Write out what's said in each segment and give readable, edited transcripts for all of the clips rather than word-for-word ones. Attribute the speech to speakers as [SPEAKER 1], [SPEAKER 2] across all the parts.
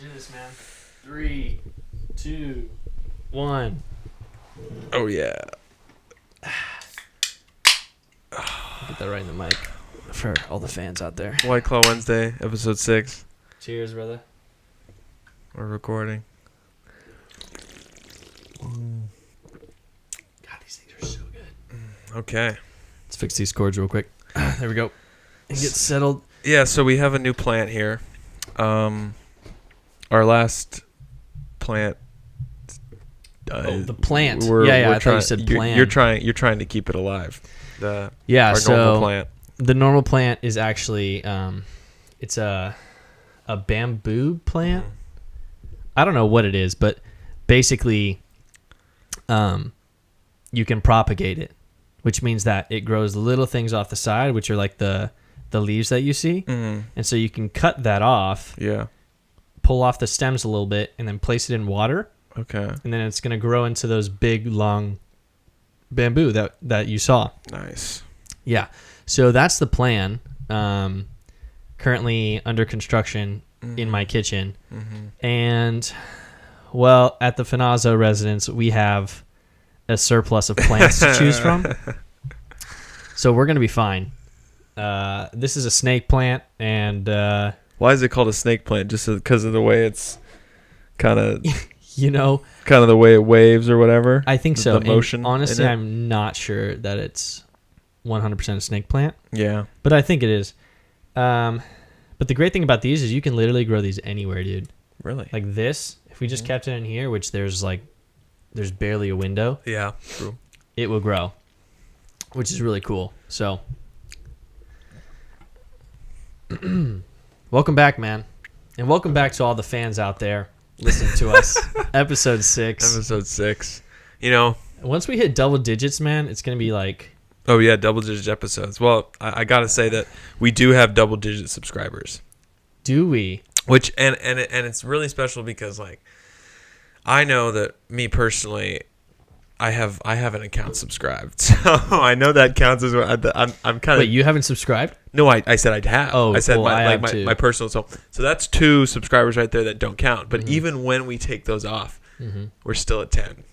[SPEAKER 1] do this, man. 3, 2, 1.
[SPEAKER 2] Oh, yeah.
[SPEAKER 1] Get that right in the mic for all the fans out there.
[SPEAKER 2] White Claw Wednesday, episode 6.
[SPEAKER 1] Cheers, brother.
[SPEAKER 2] We're recording.
[SPEAKER 1] God, these things are so good.
[SPEAKER 2] Okay.
[SPEAKER 1] Let's fix these cords real quick. There we go. And get settled.
[SPEAKER 2] Yeah, so we have a new plant here. Our last plant.
[SPEAKER 1] The plant.
[SPEAKER 2] I
[SPEAKER 1] thought you said plant.
[SPEAKER 2] You're trying to keep it alive. Our
[SPEAKER 1] so
[SPEAKER 2] normal plant.
[SPEAKER 1] The normal plant is actually it's a bamboo plant. I don't know what it is, but basically you can propagate it, which means that it grows little things off the side, which are like the leaves that you see.
[SPEAKER 2] Mm-hmm.
[SPEAKER 1] And so you can cut that off.
[SPEAKER 2] Yeah.
[SPEAKER 1] Pull off the stems a little bit and then place it in water.
[SPEAKER 2] Okay.
[SPEAKER 1] And then it's going to grow into those big, long bamboo that you saw.
[SPEAKER 2] Nice.
[SPEAKER 1] Yeah. So that's the plan. Currently under construction in my kitchen. Mm-hmm. And, well, at the Finazzo residence, we have a surplus of plants to choose from. So we're going to be fine. This is a snake plant, and...
[SPEAKER 2] why is it called a snake plant? Just because of the way it's kind of...
[SPEAKER 1] kind
[SPEAKER 2] of the way it waves or whatever?
[SPEAKER 1] I think so.
[SPEAKER 2] The motion.
[SPEAKER 1] Honestly, I'm not sure that it's 100% a snake plant.
[SPEAKER 2] Yeah.
[SPEAKER 1] But I think it is. But the great thing about these is you can literally grow these anywhere, dude.
[SPEAKER 2] Really?
[SPEAKER 1] Like this, if we just kept it in here, which there's barely a window.
[SPEAKER 2] Yeah, true.
[SPEAKER 1] It will grow, which is really cool. So, welcome back, man. And welcome back to all the fans out there listening to us. Episode 6.
[SPEAKER 2] Episode 6.
[SPEAKER 1] Once we hit double digits, man, it's going to be like...
[SPEAKER 2] Oh, yeah, double-digit episodes. Well, I got to say that we do have double-digit subscribers.
[SPEAKER 1] Do we?
[SPEAKER 2] Which and it's really special because, like, I know that me personally, I have an account subscribed. So I know that counts as well. I'm kind of...
[SPEAKER 1] Wait, you haven't subscribed?
[SPEAKER 2] No, I said I'd have.
[SPEAKER 1] Oh,
[SPEAKER 2] I said
[SPEAKER 1] well,
[SPEAKER 2] my personal. So that's 2 subscribers right there that don't count. But
[SPEAKER 1] Mm-hmm.
[SPEAKER 2] even when we take those off, we're still at 10.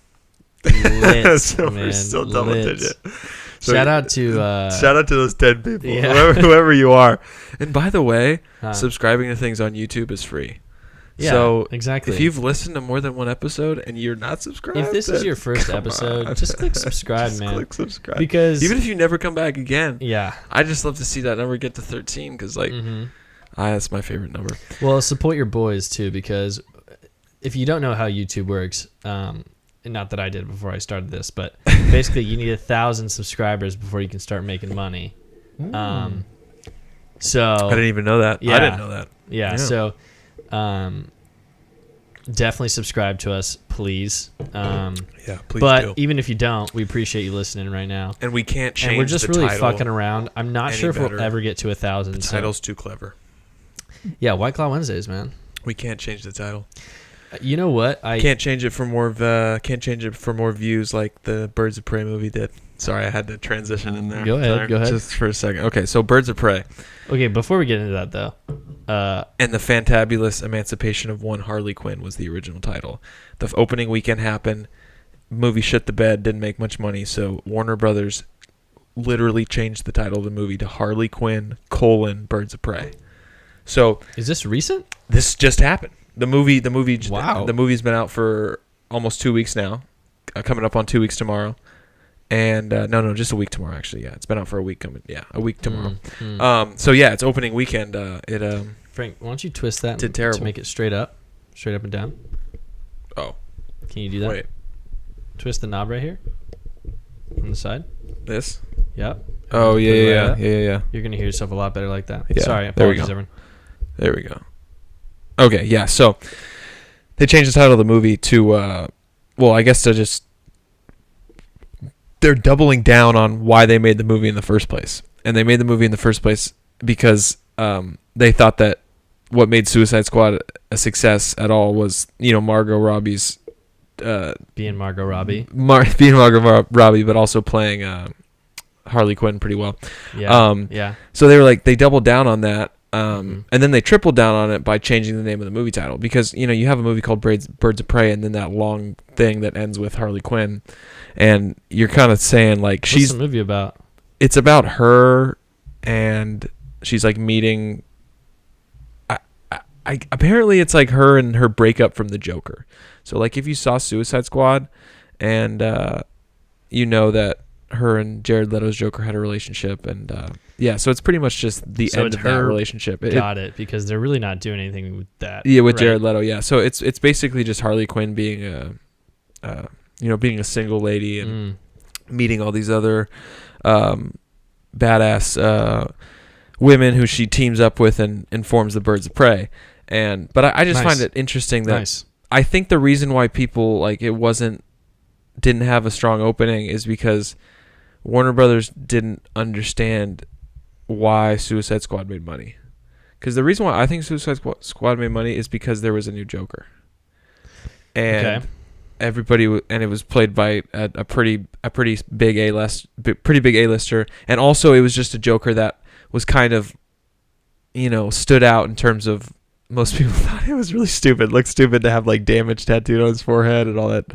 [SPEAKER 1] Lit,
[SPEAKER 2] so
[SPEAKER 1] man,
[SPEAKER 2] we're still double digit. So
[SPEAKER 1] shout out to
[SPEAKER 2] those 10 people,
[SPEAKER 1] yeah.
[SPEAKER 2] whoever you are. And by the way, subscribing to things on YouTube is free.
[SPEAKER 1] Yeah,
[SPEAKER 2] so
[SPEAKER 1] exactly.
[SPEAKER 2] If you've listened to more than one episode and you're not subscribed,
[SPEAKER 1] if this is your first episode, just click subscribe, man.
[SPEAKER 2] Click subscribe.
[SPEAKER 1] Because
[SPEAKER 2] even if you never come back again,
[SPEAKER 1] yeah,
[SPEAKER 2] I just love to see that number get to 13 because that's my favorite number.
[SPEAKER 1] Well, support your boys too, because if you don't know how YouTube works, not that I did before I started this, but basically you need 1,000 subscribers before you can start making money. So
[SPEAKER 2] I didn't even know that.
[SPEAKER 1] Yeah,
[SPEAKER 2] I didn't know that.
[SPEAKER 1] Yeah. So definitely subscribe to us, please.
[SPEAKER 2] Yeah, please
[SPEAKER 1] but
[SPEAKER 2] do.
[SPEAKER 1] even if you don't, we appreciate you listening right now.
[SPEAKER 2] And we can't change.
[SPEAKER 1] And we're just
[SPEAKER 2] the
[SPEAKER 1] really
[SPEAKER 2] title
[SPEAKER 1] fucking around. I'm not sure if we'll ever get to 1,000.
[SPEAKER 2] The title's too clever.
[SPEAKER 1] Yeah, White Claw Wednesdays, man.
[SPEAKER 2] We can't change the title.
[SPEAKER 1] You know what? I
[SPEAKER 2] can't change it for more. Can't change it for more views like the Birds of Prey movie did. Sorry, I had to transition in there.
[SPEAKER 1] Go ahead.
[SPEAKER 2] Just for a second. Okay, so Birds of Prey.
[SPEAKER 1] Okay, before we get into that though,
[SPEAKER 2] and the Fantabulous Emancipation of One Harley Quinn was the original title. The opening weekend happened. Movie shit the bed. Didn't make much money. So Warner Brothers literally changed the title of the movie to Harley Quinn: Birds of Prey. So
[SPEAKER 1] is this recent?
[SPEAKER 2] This just happened. The movie.
[SPEAKER 1] Wow.
[SPEAKER 2] The movie's been out for almost 2 weeks now. Coming up on 2 weeks tomorrow. And no, just a week tomorrow. Actually, yeah, it's been out for a week. A week tomorrow. So yeah, it's opening weekend.
[SPEAKER 1] Frank, why don't you twist that
[SPEAKER 2] terrible.
[SPEAKER 1] to make it straight up and down?
[SPEAKER 2] Oh,
[SPEAKER 1] can you do that?
[SPEAKER 2] Wait,
[SPEAKER 1] twist the knob right here on the side.
[SPEAKER 2] This?
[SPEAKER 1] Yep.
[SPEAKER 2] Oh yeah.
[SPEAKER 1] You're gonna hear yourself a lot better like that.
[SPEAKER 2] Yeah.
[SPEAKER 1] Sorry, apologies, everyone.
[SPEAKER 2] There we go. Okay, yeah. So they changed the title of the movie to, I guess they're doubling down on why they made the movie in the first place. And they made the movie in the first place because they thought that what made Suicide Squad a success at all was, Margot Robbie's...
[SPEAKER 1] being Margot Robbie.
[SPEAKER 2] Being Margot Robbie, but also playing Harley Quinn pretty well.
[SPEAKER 1] Yeah.
[SPEAKER 2] So they were like, they doubled down on that. And then they tripled down on it by changing the name of the movie title, because you have a movie called Birds of Prey, and then that long thing that ends with Harley Quinn, and you're kind of saying like
[SPEAKER 1] What's the movie about?
[SPEAKER 2] It's about her, and she's like meeting. Apparently it's like her and her breakup from the Joker. So like if you saw Suicide Squad, and you know that her and Jared Leto's Joker had a relationship, and so it's pretty much just the end of that relationship.
[SPEAKER 1] Got it, because they're really not doing anything with that.
[SPEAKER 2] Yeah, with Jared Leto. Yeah, so it's basically just Harley Quinn being being a single lady and meeting all these other badass women who she teams up with and forms the Birds of Prey. But I just find it interesting that I think the reason why people like it didn't have a strong opening is because Warner Brothers didn't understand why Suicide Squad made money. Because the reason why I think Suicide Squad made money is because there was a new Joker, and and it was played by a pretty big A-lister, and also it was just a Joker that was kind of stood out in terms of. Most people thought it was really stupid. Looked stupid to have like damage tattooed on his forehead and all that,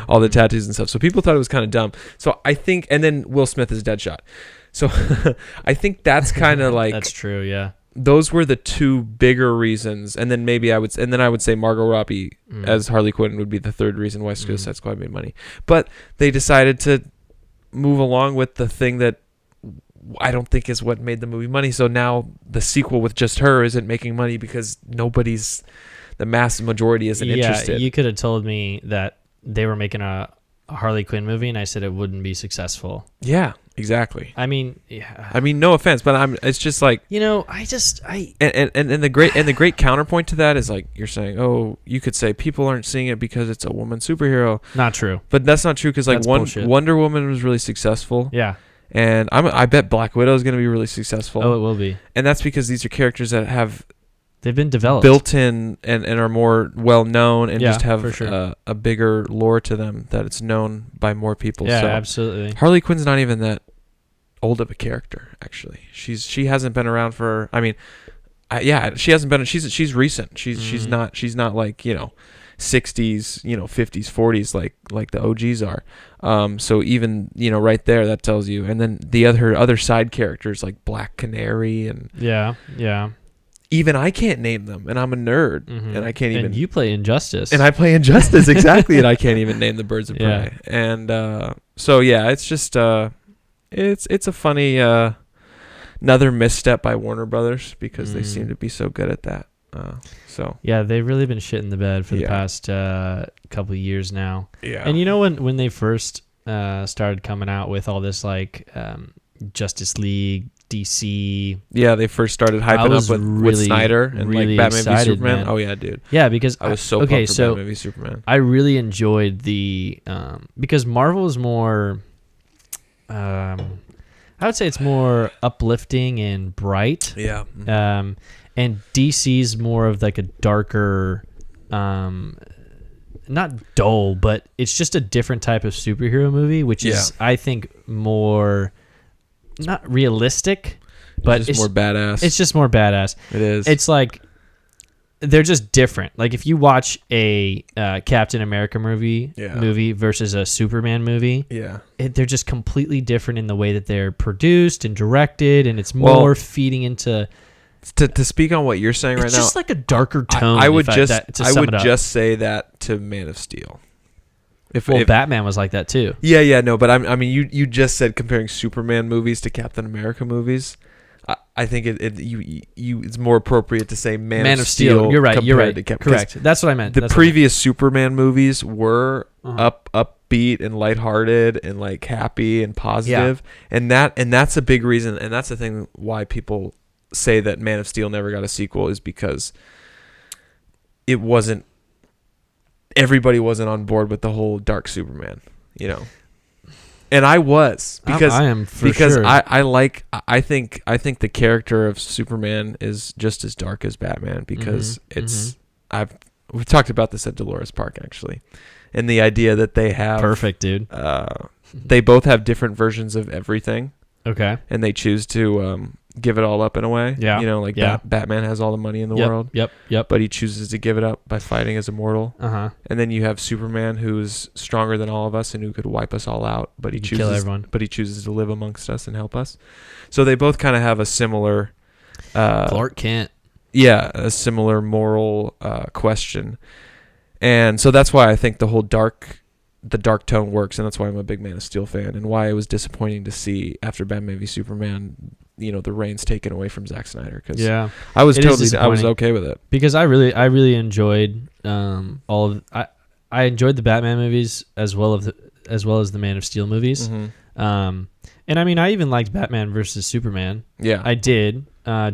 [SPEAKER 2] all the tattoos and stuff. So people thought it was kind of dumb. So I think, and then Will Smith is Deadshot. So I think that's kind of like
[SPEAKER 1] that's true. Yeah,
[SPEAKER 2] those were the two bigger reasons. And then I would say Margot Robbie as Harley Quinn would be the third reason why Suicide Squad made money. But they decided to move along with the thing that I don't think is what made the movie money. So now the sequel with just her isn't making money because the mass majority isn't interested.
[SPEAKER 1] You could have told me that they were making a Harley Quinn movie, and I said it wouldn't be successful.
[SPEAKER 2] Yeah, exactly.
[SPEAKER 1] I mean,
[SPEAKER 2] no offense, but it's just like and the great counterpoint to that is like you're saying, oh, you could say people aren't seeing it because it's a woman superhero.
[SPEAKER 1] Not true.
[SPEAKER 2] But that's not true, because like Wonder Woman was really successful.
[SPEAKER 1] Yeah.
[SPEAKER 2] And I bet Black Widow is going to be really successful.
[SPEAKER 1] Oh, it will be.
[SPEAKER 2] And that's because these are characters that
[SPEAKER 1] they've been developed,
[SPEAKER 2] built in, and are more well known, and just have
[SPEAKER 1] for sure.
[SPEAKER 2] a bigger lore to them that it's known by more people.
[SPEAKER 1] Yeah,
[SPEAKER 2] so
[SPEAKER 1] absolutely.
[SPEAKER 2] Harley Quinn's not even that old of a character, actually. She hasn't been around for. I mean, she hasn't been. She's recent. She's not like 60s, 50s, 40s like the OGs are. So even right there, that tells you. And then the other side characters like Black Canary and even I can't name them, and I'm a nerd, and I can't even.
[SPEAKER 1] And you play Injustice,
[SPEAKER 2] and I play Injustice exactly, and I can't even name the Birds of Prey. And so it's just it's a funny another misstep by Warner Brothers, because they seem to be so good at that. They've really been shitting the bed for the past couple of years now. Yeah.
[SPEAKER 1] And when they first started coming out with all this like Justice League, DC.
[SPEAKER 2] Yeah, they first started hyping up with Snyder and
[SPEAKER 1] really
[SPEAKER 2] like Batman v Superman.
[SPEAKER 1] Man.
[SPEAKER 2] Oh yeah, dude.
[SPEAKER 1] Yeah, because
[SPEAKER 2] I was so pumped for Batman v Superman.
[SPEAKER 1] I really enjoyed the because Marvel is more I would say it's more uplifting and bright.
[SPEAKER 2] Yeah.
[SPEAKER 1] And DC's more of like a darker, not dull, but it's just a different type of superhero movie, which is, I think, more not realistic, but
[SPEAKER 2] it's more badass.
[SPEAKER 1] It's just more badass.
[SPEAKER 2] It is.
[SPEAKER 1] It's like they're just different. Like if you watch a Captain America movie versus a Superman movie, they're just completely different in the way that they're produced and directed, and it's more feeding into.
[SPEAKER 2] To speak on what you're saying right now,
[SPEAKER 1] it's just like a darker tone.
[SPEAKER 2] I would just say that to Man of Steel. If
[SPEAKER 1] Batman was like that too.
[SPEAKER 2] Yeah, no, but I mean, you just said comparing Superman movies to Captain America movies. I think it's more appropriate to say Man of Steel.
[SPEAKER 1] You're right. Correct. That's what I meant.
[SPEAKER 2] The previous Superman movies were upbeat and lighthearted and like happy and positive, and that's a big reason, and that's the thing why people say that Man of Steel never got a sequel, is because everybody wasn't on board with the whole dark Superman, and I was, because
[SPEAKER 1] I am for sure.
[SPEAKER 2] I think the character of Superman is just as dark as Batman, because we've talked about this at Dolores Park actually, and the idea that they have
[SPEAKER 1] perfect, dude.
[SPEAKER 2] They both have different versions of everything.
[SPEAKER 1] Okay.
[SPEAKER 2] And they choose to give it all up in a way.
[SPEAKER 1] Yeah.
[SPEAKER 2] You know, like Batman has all the money in the world.
[SPEAKER 1] Yep.
[SPEAKER 2] But he chooses to give it up by fighting as immortal.
[SPEAKER 1] Uh-huh.
[SPEAKER 2] And then you have Superman, who's stronger than all of us and who could wipe us all out, but he chooses
[SPEAKER 1] kill everyone.
[SPEAKER 2] But he chooses to live amongst us and help us. So they both kind of have a similar
[SPEAKER 1] Clark Kent.
[SPEAKER 2] Yeah, a similar moral question. And so that's why I think the dark tone works, and that's why I'm a big Man of Steel fan, and why it was disappointing to see after Batman v Superman, you know, the reins taken away from Zack Snyder. Because I was okay with it, because
[SPEAKER 1] I really enjoyed I enjoyed the Batman movies as well as the Man of Steel movies.
[SPEAKER 2] Mm-hmm.
[SPEAKER 1] And I mean, I even liked Batman versus Superman.
[SPEAKER 2] Yeah,
[SPEAKER 1] I did.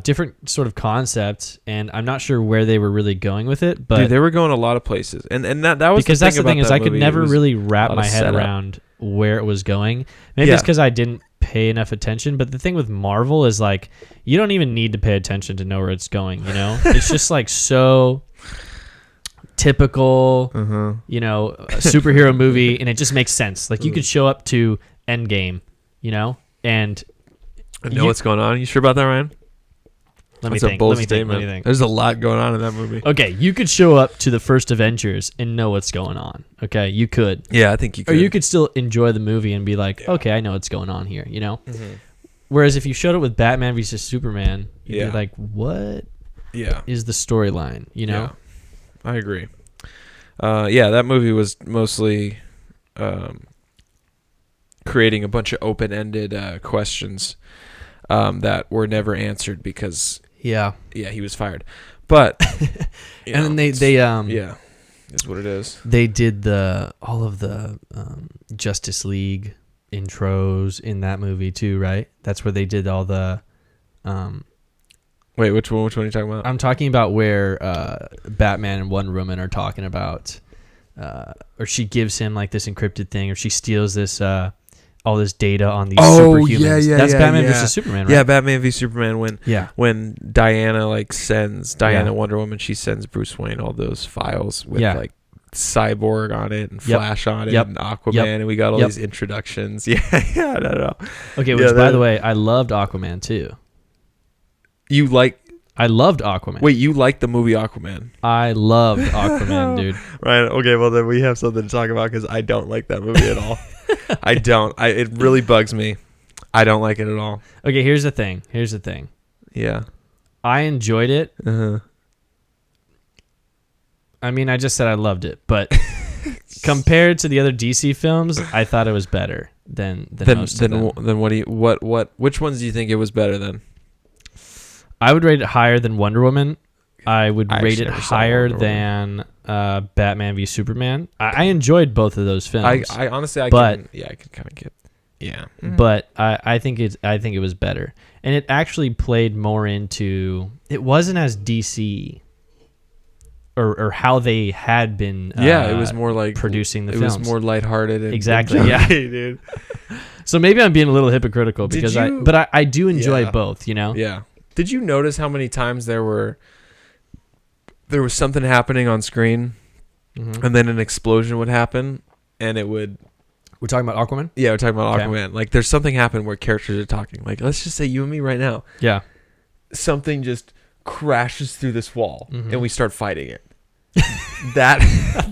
[SPEAKER 1] Different sort of concept, and I'm not sure where they were really going with it, but
[SPEAKER 2] dude, they were going a lot of places, and that was
[SPEAKER 1] because that's the thing is I could never really wrap my head
[SPEAKER 2] setup
[SPEAKER 1] around where it was going. Maybe it's because I didn't pay enough attention, but the thing with Marvel is like you don't even need to pay attention to know where it's going. You know, it's just like so typical. You know, a superhero movie, and it just makes sense. Like you could show up to Endgame, you know, and
[SPEAKER 2] know what's going on. You sure about that, Ryan?
[SPEAKER 1] Let me think.
[SPEAKER 2] There's a lot going on in that movie.
[SPEAKER 1] Okay, you could show up to the first Avengers and know what's going on. Okay, you could.
[SPEAKER 2] Yeah, I think you could.
[SPEAKER 1] Or you could still enjoy the movie and be like, okay, I know what's going on here, you know? Mm-hmm. Whereas if you showed up with Batman vs. Superman, you'd be like, what is the storyline, you know?
[SPEAKER 2] Yeah, I agree. That movie was mostly creating a bunch of open-ended questions that were never answered because he was fired. But
[SPEAKER 1] and then they
[SPEAKER 2] is what it is.
[SPEAKER 1] They did all of the Justice League intros in that movie too, right? That's where they did all the
[SPEAKER 2] Wait, which one are you talking about?
[SPEAKER 1] I'm talking about where Batman and Wonder Woman are talking about or she gives him like this encrypted thing, or she steals this all this data on these superhumans. That's Batman versus Superman, right?
[SPEAKER 2] Yeah, Batman v Superman when Diana Wonder Woman, she sends Bruce Wayne all those files with like Cyborg on it and Flash on it and Aquaman, and we got all these introductions. I don't know.
[SPEAKER 1] Okay, which by the way, I loved Aquaman too. I loved Aquaman.
[SPEAKER 2] Wait, you liked the movie Aquaman?
[SPEAKER 1] I loved Aquaman, dude.
[SPEAKER 2] Right. Okay, well then we have something to talk about because I don't like that movie at all. I don't. It really bugs me. I don't like it at all.
[SPEAKER 1] Okay, here's the thing.
[SPEAKER 2] Yeah.
[SPEAKER 1] I enjoyed it.
[SPEAKER 2] Uh-huh.
[SPEAKER 1] I mean, I just said I loved it, but compared to the other DC films, I thought it was better than most of them.
[SPEAKER 2] Then which ones do you think it was better than?
[SPEAKER 1] I would rate it higher than Wonder Woman. I would rate it higher than Batman v Superman. I enjoyed both of those films.
[SPEAKER 2] I honestly, I can kind of get. Yeah. Mm-hmm.
[SPEAKER 1] But I think it was better, and it actually played more into. It wasn't as DC. Or how they had been.
[SPEAKER 2] It was more like
[SPEAKER 1] producing the films.
[SPEAKER 2] It was more lighthearted.
[SPEAKER 1] Exactly. Yeah, dude. So maybe I'm being a little hypocritical because I do enjoy both. You know.
[SPEAKER 2] Yeah. Did you notice how many times there was something happening on screen, and then an explosion would happen, and it would.
[SPEAKER 1] We're talking about Aquaman?
[SPEAKER 2] Yeah, we're talking about Aquaman. Like, there's something happen where characters are talking. Like, let's just say you and me right now.
[SPEAKER 1] Yeah.
[SPEAKER 2] Something just crashes through this wall, and we start fighting it. That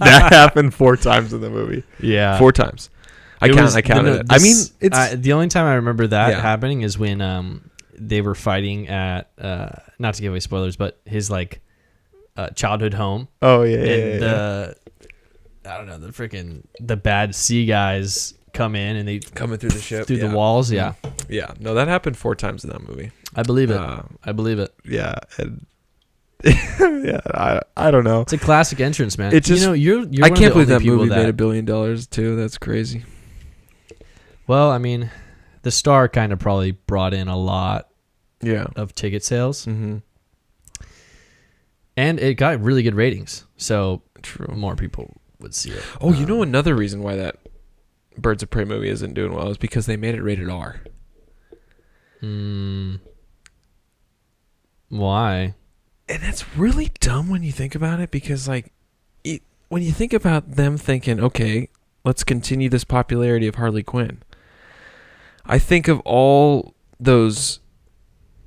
[SPEAKER 2] happened 4 times in the movie.
[SPEAKER 1] Yeah.
[SPEAKER 2] 4 times. I counted it. I mean, it's
[SPEAKER 1] the only time I remember that happening is when they were fighting at not to give away spoilers, but his like childhood home.
[SPEAKER 2] Oh yeah.
[SPEAKER 1] And I don't know, the bad sea guys come in and they
[SPEAKER 2] coming through the ship
[SPEAKER 1] through the walls. Yeah.
[SPEAKER 2] Yeah. No, that happened 4 times in that movie.
[SPEAKER 1] I believe it.
[SPEAKER 2] Yeah. And I don't know.
[SPEAKER 1] It's a classic entrance, man.
[SPEAKER 2] It's just,
[SPEAKER 1] you're
[SPEAKER 2] I can't believe that movie made $1 billion too. That's crazy.
[SPEAKER 1] Well, I mean, the Star kind of probably brought in a lot of ticket sales.
[SPEAKER 2] Mm-hmm.
[SPEAKER 1] And it got really good ratings. So
[SPEAKER 2] true,
[SPEAKER 1] more people would see it.
[SPEAKER 2] Oh, you know another reason why that Birds of Prey movie isn't doing well is because they made it rated R.
[SPEAKER 1] Why?
[SPEAKER 2] And that's really dumb when you think about it, because like when you think about them thinking, okay, let's continue this popularity of Harley Quinn. I think of all those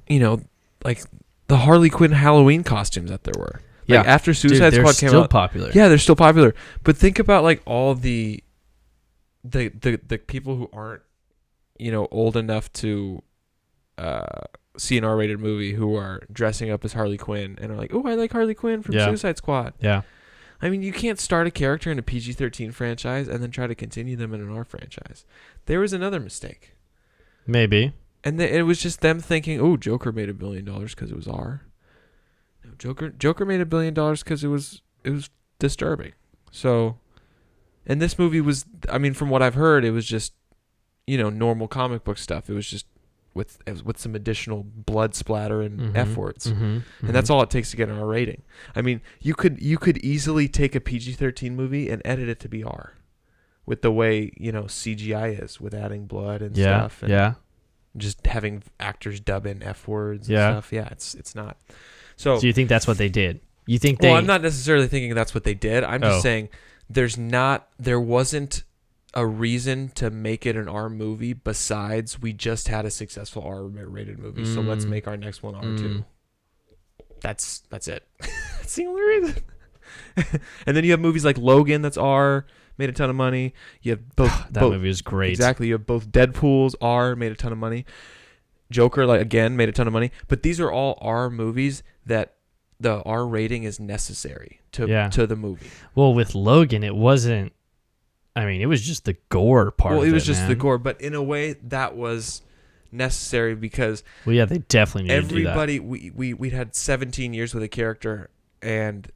[SPEAKER 2] like the Harley Quinn Halloween costumes that there were.
[SPEAKER 1] Yeah.
[SPEAKER 2] Like after Suicide
[SPEAKER 1] Dude,
[SPEAKER 2] Squad came
[SPEAKER 1] still
[SPEAKER 2] out,
[SPEAKER 1] popular.
[SPEAKER 2] yeah, they're still popular. But think about like all the people who aren't, old enough to see an R-rated movie who are dressing up as Harley Quinn and are like, oh, I like Harley Quinn from Suicide Squad.
[SPEAKER 1] Yeah.
[SPEAKER 2] I mean, you can't start a character in a PG-13 franchise and then try to continue them in an R franchise. There was another mistake.
[SPEAKER 1] Maybe.
[SPEAKER 2] And it was just them thinking, oh, Joker made $1 billion because it was R. No, Joker made $1 billion because it was disturbing. So, and this movie was, I mean, from what I've heard, it was just, normal comic book stuff. It was just with some additional blood splatter and F words. And that's all it takes to get an R rating. I mean, you could easily take a PG-13 movie and edit it to be R with the way, CGI is, with adding blood and stuff. And just having actors dub in F words and stuff. Yeah, it's not. So
[SPEAKER 1] you think that's what they did? You think they...
[SPEAKER 2] Well, I'm not necessarily thinking that's what they did. I'm just saying there wasn't a reason to make it an R movie besides we just had a successful R-rated movie, so let's make our next one R2. That's it. That's the only reason. And then you have movies like Logan that's R, made a ton of money. You have both.
[SPEAKER 1] That movie is great.
[SPEAKER 2] Exactly. You have both Deadpool's R, made a ton of money. Joker, again, made a ton of money. But these are all R movies that the R rating is necessary to the movie.
[SPEAKER 1] Well, with Logan, it wasn't. I mean, it was just the gore part.
[SPEAKER 2] Well,
[SPEAKER 1] it
[SPEAKER 2] was just the gore, but in a way that was necessary because.
[SPEAKER 1] Well, yeah, they definitely needed to do that.
[SPEAKER 2] Everybody, we'd had 17 years with a character, and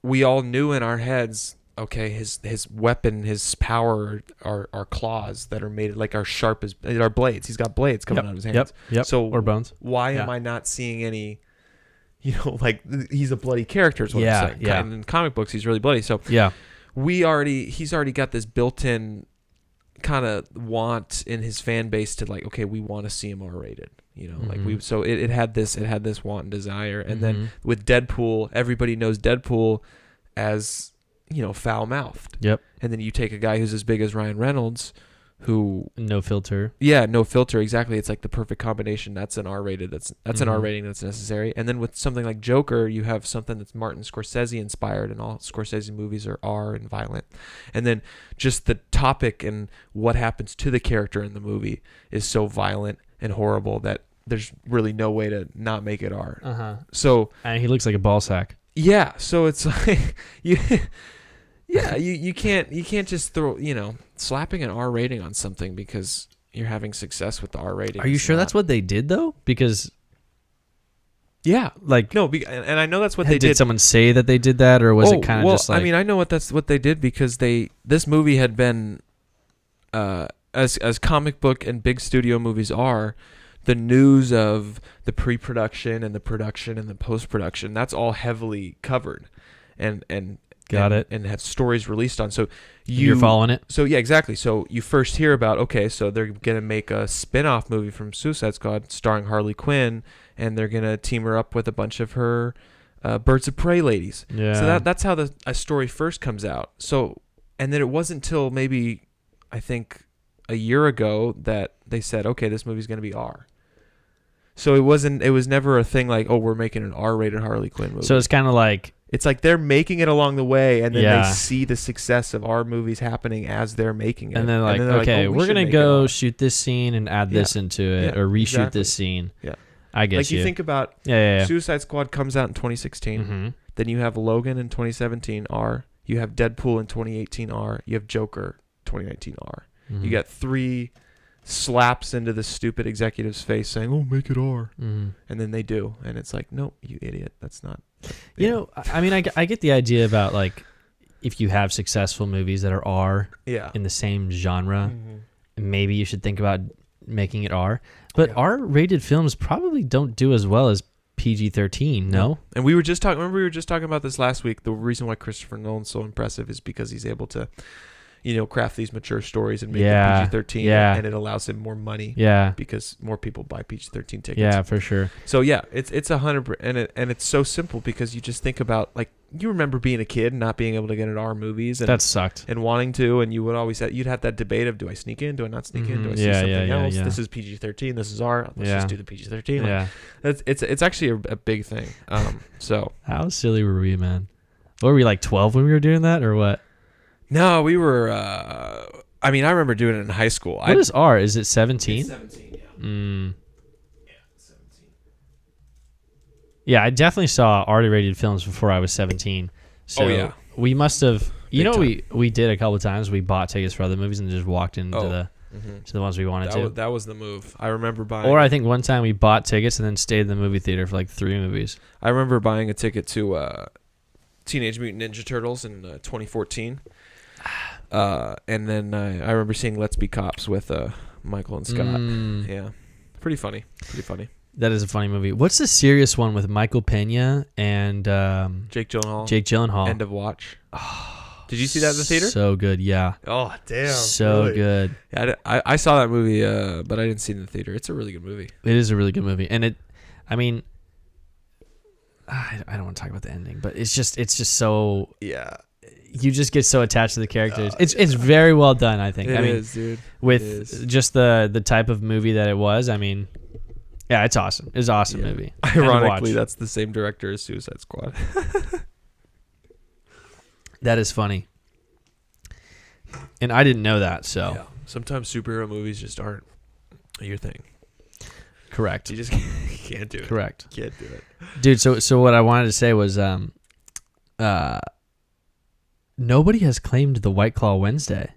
[SPEAKER 2] we all knew in our heads, okay, his weapon, his power are claws that are made are sharp as are blades. He's got blades coming out of his hands.
[SPEAKER 1] Yep.
[SPEAKER 2] So
[SPEAKER 1] or bones.
[SPEAKER 2] Why am I not seeing any? He's a bloody character. Is what I'm saying.
[SPEAKER 1] Yeah.
[SPEAKER 2] And in comic books, he's really bloody. So
[SPEAKER 1] yeah.
[SPEAKER 2] He's already got this built-in kind of want in his fan base to okay, we want to see him R-rated, so it had this want and desire. And then with Deadpool, everybody knows Deadpool as foul-mouthed. Yep. And then you take a guy who's as big as Ryan Reynolds, who
[SPEAKER 1] no filter.
[SPEAKER 2] Yeah, no filter. Exactly. It's like the perfect combination. That's an R-rated. That's an R rating that's necessary. And then with something like Joker, you have something that's Martin Scorsese inspired, and all Scorsese movies are R and violent. And then just the topic and what happens to the character in the movie is so violent and horrible that there's really no way to not make it R. So
[SPEAKER 1] and he looks like a ball sack.
[SPEAKER 2] Yeah. So it's like you. Yeah, you can't just throw slapping an R rating on something because you're having success with the R rating.
[SPEAKER 1] Are you sure that's what they did though? Because
[SPEAKER 2] no, and I know that's what they did.
[SPEAKER 1] Did someone say that they did that, or was it kind of just like?
[SPEAKER 2] I mean, I know that's what they did because this movie had been, as comic book and big studio movies are, the news of the pre-production and the production and the post-production, that's all heavily covered, and
[SPEAKER 1] Got it.
[SPEAKER 2] And have stories released on. So
[SPEAKER 1] you're following it?
[SPEAKER 2] So yeah, exactly. So you first hear about, okay, so they're going to make a spin-off movie from Suicide Squad starring Harley Quinn, and they're going to team her up with a bunch of her Birds of Prey ladies. Yeah. So that's how a story first comes out. So, and then it wasn't until maybe, I think, a year ago that they said, okay, this movie's going to be R. So it was never a thing like, oh, we're making an R-rated Harley Quinn movie.
[SPEAKER 1] So it's kind of like...
[SPEAKER 2] It's like they're making it along the way, and then they see the success of our movies happening as they're making it.
[SPEAKER 1] And they're like, okay, we're going to go shoot this scene and add this into it, or reshoot this scene.
[SPEAKER 2] Yeah.
[SPEAKER 1] I guess
[SPEAKER 2] you think about Suicide Squad comes out in 2016. Then you have Logan in 2017 R. You have Deadpool in 2018 R. You have Joker 2019 R. You got 3 slaps into the stupid executive's face saying, oh, make it R. And then they do. And it's like, no, you idiot. That's not...
[SPEAKER 1] I mean, I get the idea about if you have successful movies that are R in the same genre, maybe you should think about making it R. But R-rated films probably don't do as well as PG-13, no?
[SPEAKER 2] And we were just talking about this last week. The reason why Christopher Nolan's so impressive is because he's able to, craft these mature stories and make
[SPEAKER 1] Yeah.
[SPEAKER 2] it PG-13,
[SPEAKER 1] Yeah.
[SPEAKER 2] and it allows him more money
[SPEAKER 1] Yeah.
[SPEAKER 2] because more people buy PG-13 tickets.
[SPEAKER 1] Yeah, for sure.
[SPEAKER 2] So yeah, it's 100%, and it's so simple because you just think about, like, you remember being a kid and not being able to get into our movies, and
[SPEAKER 1] That sucked.
[SPEAKER 2] and wanting to, and you would always you'd have that debate of, do I sneak in, do I not sneak in, do I see
[SPEAKER 1] Yeah,
[SPEAKER 2] something
[SPEAKER 1] yeah,
[SPEAKER 2] else?
[SPEAKER 1] yeah.
[SPEAKER 2] This is PG-13, this is R. Let's just do the PG-13.
[SPEAKER 1] Yeah.
[SPEAKER 2] It's actually a big thing. So
[SPEAKER 1] How silly were we, man? What were we, like 12 when we were doing that, or what?
[SPEAKER 2] no, we were. I remember doing it in high school.
[SPEAKER 1] What is R? Is it 17?
[SPEAKER 2] It's 17, yeah. Yeah, 17.
[SPEAKER 1] Yeah, I definitely saw R-rated films before I was 17. So
[SPEAKER 2] Oh, yeah.
[SPEAKER 1] we must have.
[SPEAKER 2] Big time.
[SPEAKER 1] We did a couple of times. We bought tickets for other movies and just walked into to the ones we wanted to.
[SPEAKER 2] That was the move. I remember buying.
[SPEAKER 1] Or I think one time we bought tickets and then stayed in the movie theater for like 3 movies.
[SPEAKER 2] I remember buying a ticket to Teenage Mutant Ninja Turtles in 2014. And then I remember seeing Let's Be Cops with Michael and Scott. Yeah. Pretty funny.
[SPEAKER 1] That is a funny movie. What's the serious one with Michael Pena and
[SPEAKER 2] Jake Gyllenhaal.
[SPEAKER 1] Jake Gyllenhaal.
[SPEAKER 2] End of Watch. Did you see that in the theater?
[SPEAKER 1] So good, yeah.
[SPEAKER 2] Oh, damn.
[SPEAKER 1] So
[SPEAKER 2] really?
[SPEAKER 1] good.
[SPEAKER 2] Yeah, I saw that movie, but I didn't see it in the theater. It's a really good movie.
[SPEAKER 1] It is a really good movie. And I don't want to talk about the ending, but it's just so...
[SPEAKER 2] Yeah.
[SPEAKER 1] You just get so attached to the characters. It's very well done, I think.
[SPEAKER 2] It is, dude.
[SPEAKER 1] With just the type of movie that it was, yeah, it's awesome. It's an awesome movie.
[SPEAKER 2] Ironically, that's the same director as Suicide Squad.
[SPEAKER 1] That is funny. And I didn't know that, so.
[SPEAKER 2] Yeah. Sometimes superhero movies just aren't your thing.
[SPEAKER 1] Correct.
[SPEAKER 2] You just can't do it.
[SPEAKER 1] Correct.
[SPEAKER 2] Can't do it.
[SPEAKER 1] Dude, so what I wanted to say was nobody has claimed the White Claw Wednesday.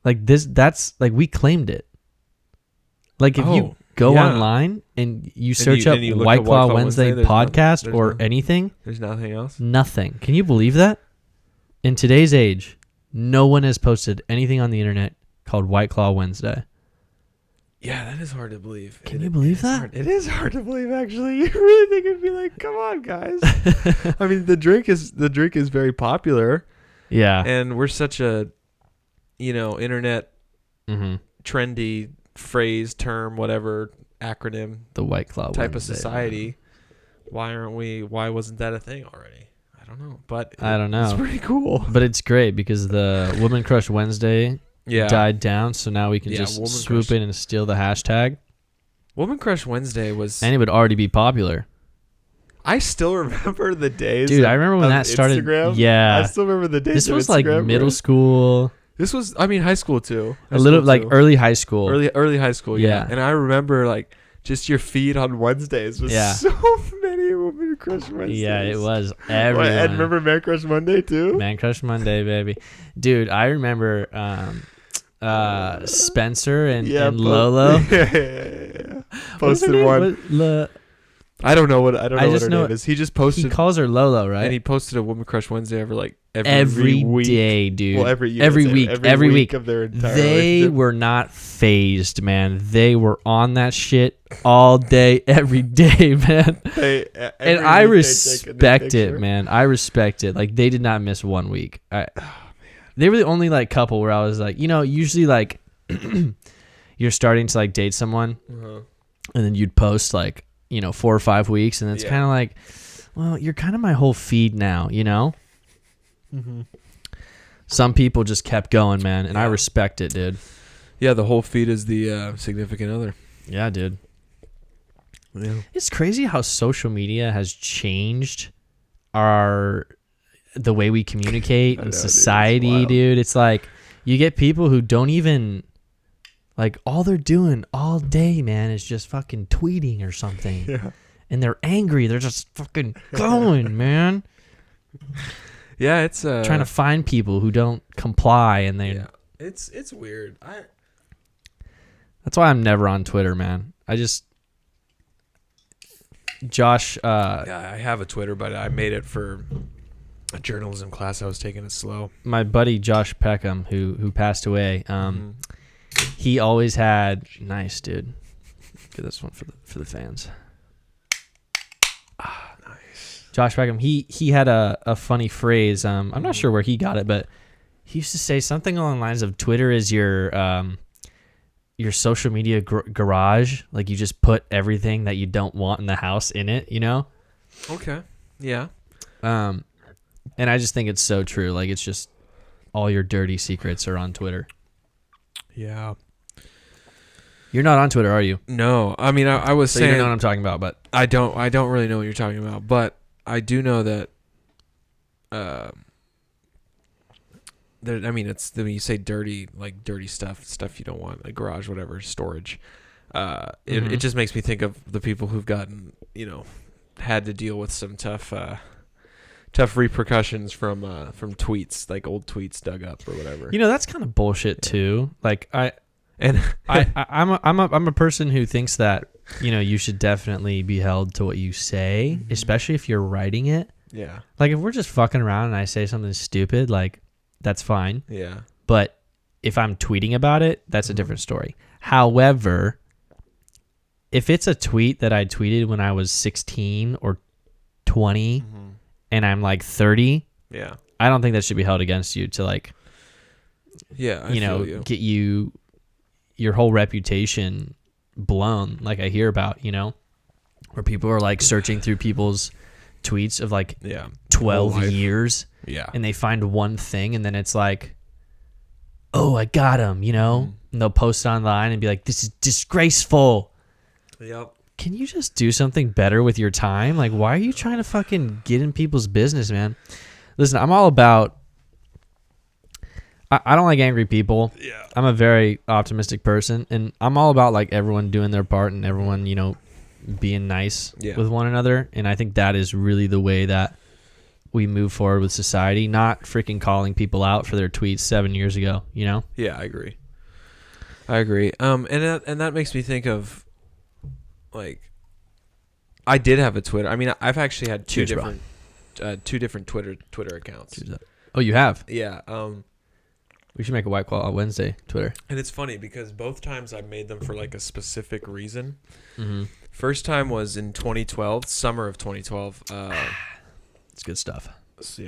[SPEAKER 1] Like that's like we claimed it. Like if you go online and you search up
[SPEAKER 2] and you look
[SPEAKER 1] White
[SPEAKER 2] up
[SPEAKER 1] Claw Wednesday podcast or anything.
[SPEAKER 2] There's nothing else?
[SPEAKER 1] Nothing. Can you believe that? In today's age, no one has posted anything on the internet called White Claw Wednesday.
[SPEAKER 2] Yeah, that is hard to believe.
[SPEAKER 1] Can you believe that?
[SPEAKER 2] It is hard to believe, actually. You really think it'd be like, come on, guys. I mean, the drink is very popular.
[SPEAKER 1] Yeah.
[SPEAKER 2] And we're such a, internet trendy phrase, term, whatever, acronym.
[SPEAKER 1] The White Claw
[SPEAKER 2] type
[SPEAKER 1] Wednesday,
[SPEAKER 2] of society. Man. Why wasn't that a thing already? I don't know. But
[SPEAKER 1] I don't know.
[SPEAKER 2] It's pretty cool.
[SPEAKER 1] But it's great because the Woman Crush Wednesday died down, so now we can just swoop in and steal the hashtag.
[SPEAKER 2] Woman Crush Wednesday was...
[SPEAKER 1] And it would already be popular.
[SPEAKER 2] I still remember the days.
[SPEAKER 1] Dude, I remember when that started.
[SPEAKER 2] Instagram.
[SPEAKER 1] Yeah.
[SPEAKER 2] I still remember the days.
[SPEAKER 1] This was
[SPEAKER 2] Instagram,
[SPEAKER 1] like middle school.
[SPEAKER 2] This was, high school too.
[SPEAKER 1] Early high school.
[SPEAKER 2] Early high school, yeah.
[SPEAKER 1] Yeah.
[SPEAKER 2] And I remember like just your feed on Wednesdays was so many Woman Crush Wednesdays.
[SPEAKER 1] Yeah, it was everyone.
[SPEAKER 2] And remember Man Crush Monday too?
[SPEAKER 1] Man Crush Monday, baby. Dude, I remember Spencer and Lolo.
[SPEAKER 2] Yeah. Posted one. I don't know what her name is. He just posted.
[SPEAKER 1] He calls her Lolo, right?
[SPEAKER 2] And he posted a Woman Crush Wednesday
[SPEAKER 1] every
[SPEAKER 2] week.
[SPEAKER 1] Day, dude.
[SPEAKER 2] Well, every week of their entire
[SPEAKER 1] They
[SPEAKER 2] relationship.
[SPEAKER 1] were not phased, man. They were on that shit all day, every day, man. And I respect it, man. I respect it. Like they did not miss 1 week. They were the only like couple where I was like, usually like you're starting to like date someone, and then you'd post like 4 or 5 weeks, and it's kind of like, well, you're kind of my whole feed now, Some people just kept going, man, and I respect it, dude.
[SPEAKER 2] Yeah, the whole feed is the significant other.
[SPEAKER 1] Yeah, dude.
[SPEAKER 2] Yeah.
[SPEAKER 1] It's crazy how social media has changed the way we communicate in society, dude. It's like you get people who don't even like all they're doing all day, man, is just fucking tweeting or something.
[SPEAKER 2] Yeah.
[SPEAKER 1] And they're angry. They're just fucking going, man.
[SPEAKER 2] Yeah, it's
[SPEAKER 1] trying to find people who don't comply, and they.
[SPEAKER 2] Yeah, it's weird.
[SPEAKER 1] That's why I'm never on Twitter, man. Josh.
[SPEAKER 2] Yeah, I have a Twitter, but I made it for a journalism class. I was taking it slow.
[SPEAKER 1] My buddy Josh Peckham, who passed away. He always had nice, dude. Get this one for the fans.
[SPEAKER 2] Nice.
[SPEAKER 1] Josh Peckham. He had a funny phrase. I'm not sure where he got it, but He used to say something along the lines of Twitter is your social media garage. Like you just put everything that you don't want in the house in it, you know?
[SPEAKER 2] Okay. Yeah.
[SPEAKER 1] And I just think it's so true. Like it's just all your dirty secrets are on Twitter.
[SPEAKER 2] Yeah.
[SPEAKER 1] You're not on Twitter, are you?
[SPEAKER 2] No. I mean, I was
[SPEAKER 1] So
[SPEAKER 2] saying...
[SPEAKER 1] you don't know what I'm talking about, but...
[SPEAKER 2] I don't really know what you're talking about, but I do know that... I mean, it's when you say dirty, like dirty stuff you don't want, like garage, whatever, storage. It just makes me think of the people who've gotten, had to deal with some tough repercussions from tweets, like old tweets dug up or whatever.
[SPEAKER 1] That's kind of bullshit too. Like I'm a person who thinks that you should definitely be held to what you say, especially if you're writing it.
[SPEAKER 2] Yeah.
[SPEAKER 1] Like if we're just fucking around and I say something stupid, like that's fine.
[SPEAKER 2] Yeah.
[SPEAKER 1] But if I'm tweeting about it, that's a different story. However, if it's a tweet that I tweeted when I was 16 or 20 and I'm like 30,
[SPEAKER 2] yeah,
[SPEAKER 1] I don't think that should be held against you to like,
[SPEAKER 2] yeah,
[SPEAKER 1] get your whole reputation blown. Like I hear about, where people are like searching through people's tweets of like 12 years.
[SPEAKER 2] Yeah.
[SPEAKER 1] And they find one thing and then it's like, oh, I got him, and they'll post it online and be like, this is disgraceful.
[SPEAKER 2] Yep.
[SPEAKER 1] Can you just do something better with your time? Like, why are you trying to fucking get in people's business, man? Listen, I'm all about, I don't like angry people.
[SPEAKER 2] Yeah.
[SPEAKER 1] I'm a very optimistic person and I'm all about like everyone doing their part and everyone, being nice with one another. And I think that is really the way that we move forward with society, not freaking calling people out for their tweets 7 years ago, Yeah,
[SPEAKER 2] I agree. And that makes me think of, like, I did have a Twitter. I mean, I've actually had two different Twitter accounts.
[SPEAKER 1] Oh, you have?
[SPEAKER 2] Yeah.
[SPEAKER 1] We should make a White Claw Wednesday Twitter.
[SPEAKER 2] And it's funny because both times I made them for like a specific reason.
[SPEAKER 1] Mm-hmm.
[SPEAKER 2] First time was in 2012, summer of 2012.
[SPEAKER 1] It's good stuff.
[SPEAKER 2] So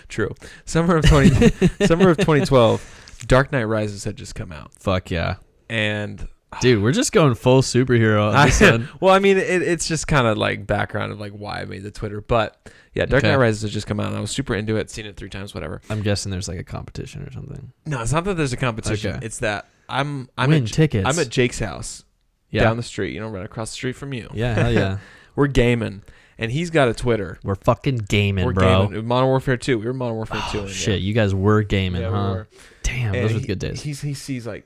[SPEAKER 2] true. Summer of 2012, Dark Knight Rises had just come out.
[SPEAKER 1] Fuck yeah.
[SPEAKER 2] And
[SPEAKER 1] dude, we're just going full superhero on this one.
[SPEAKER 2] Well, I mean, it's just kind of like background of like why I made the Twitter, but yeah, Dark Knight Rises has just come out, and I was super into it. Seen it 3 times, whatever.
[SPEAKER 1] I'm guessing there's like a competition or something.
[SPEAKER 2] No, it's not that there's a competition. Okay. It's that I'm
[SPEAKER 1] win tickets.
[SPEAKER 2] I'm at Jake's house down the street. Right across the street from you.
[SPEAKER 1] Yeah, hell yeah.
[SPEAKER 2] We're gaming. And he's got a Twitter.
[SPEAKER 1] We're fucking gaming, bro.
[SPEAKER 2] Gaming. Modern Warfare 2. We were Modern Warfare 2. And
[SPEAKER 1] shit, you guys were gaming, huh?
[SPEAKER 2] We were.
[SPEAKER 1] Damn,
[SPEAKER 2] and
[SPEAKER 1] those were the good days.
[SPEAKER 2] He sees he's like,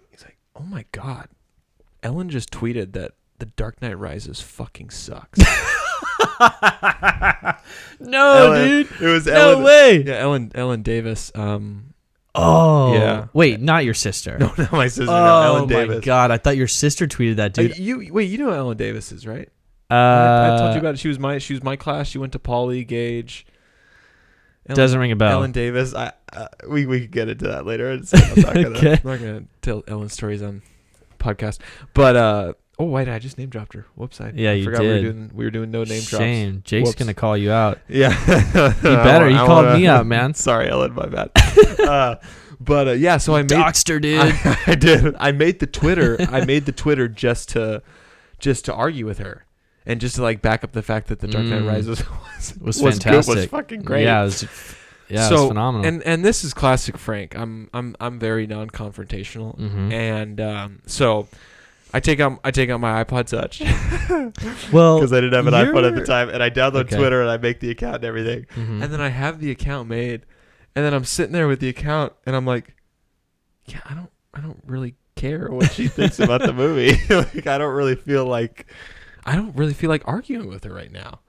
[SPEAKER 2] oh my god, Ellen just tweeted that the Dark Knight Rises fucking sucks.
[SPEAKER 1] No, dude.
[SPEAKER 2] It was
[SPEAKER 1] no
[SPEAKER 2] Ellen.
[SPEAKER 1] Way.
[SPEAKER 2] Yeah, Ellen Davis.
[SPEAKER 1] Oh.
[SPEAKER 2] Yeah.
[SPEAKER 1] Wait, not your sister.
[SPEAKER 2] No, not my sister.
[SPEAKER 1] Oh,
[SPEAKER 2] Ellen Davis.
[SPEAKER 1] Oh my god, I thought your sister tweeted that, dude.
[SPEAKER 2] You know who Ellen Davis is, right? I told you about it. She was my class. She went to Pauley Gage.
[SPEAKER 1] Doesn't ring a bell.
[SPEAKER 2] Ellen Davis. We could get into that later. I'm not gonna tell Ellen's stories on podcast. But why did I just name dropped her? Whoops, I forgot
[SPEAKER 1] did.
[SPEAKER 2] we were doing no name drops.
[SPEAKER 1] Shame. Jake's gonna call you out.
[SPEAKER 2] Yeah,
[SPEAKER 1] you better. You called me out, man.
[SPEAKER 2] Sorry, Ellen. My bad. But yeah, so I made
[SPEAKER 1] doxed her, dude.
[SPEAKER 2] I did. I made the Twitter just to argue with her. And just to like back up the fact that the Dark Knight Rises was
[SPEAKER 1] fantastic,
[SPEAKER 2] good, was fucking great.
[SPEAKER 1] Yeah, it was phenomenal.
[SPEAKER 2] And this is classic Frank. I'm very non-confrontational, and so I take out my iPod Touch.
[SPEAKER 1] Well,
[SPEAKER 2] because I didn't have an iPhone at the time, and I download Twitter and I make the account and everything, and then I have the account made, and then I'm sitting there with the account, and I'm like, yeah, I don't really care what she thinks about the movie. Like I don't really feel like arguing with her right now.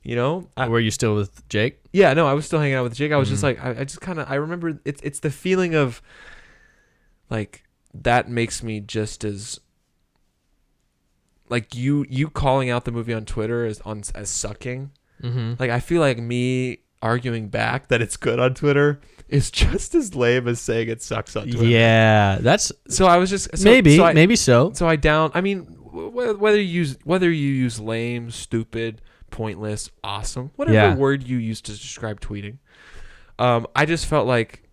[SPEAKER 1] Were you still with Jake?
[SPEAKER 2] Yeah, no, I was still hanging out with Jake. I was just like, I remember it's the feeling of like, that makes me just as like you calling out the movie on Twitter as sucking. Like, I feel like me arguing back that it's good on Twitter is just as lame as saying it sucks on Twitter.
[SPEAKER 1] Yeah, that's
[SPEAKER 2] so. I was just
[SPEAKER 1] maybe so.
[SPEAKER 2] So I mean, whether you use lame, stupid, pointless, awesome, whatever word you use to describe tweeting, I just felt like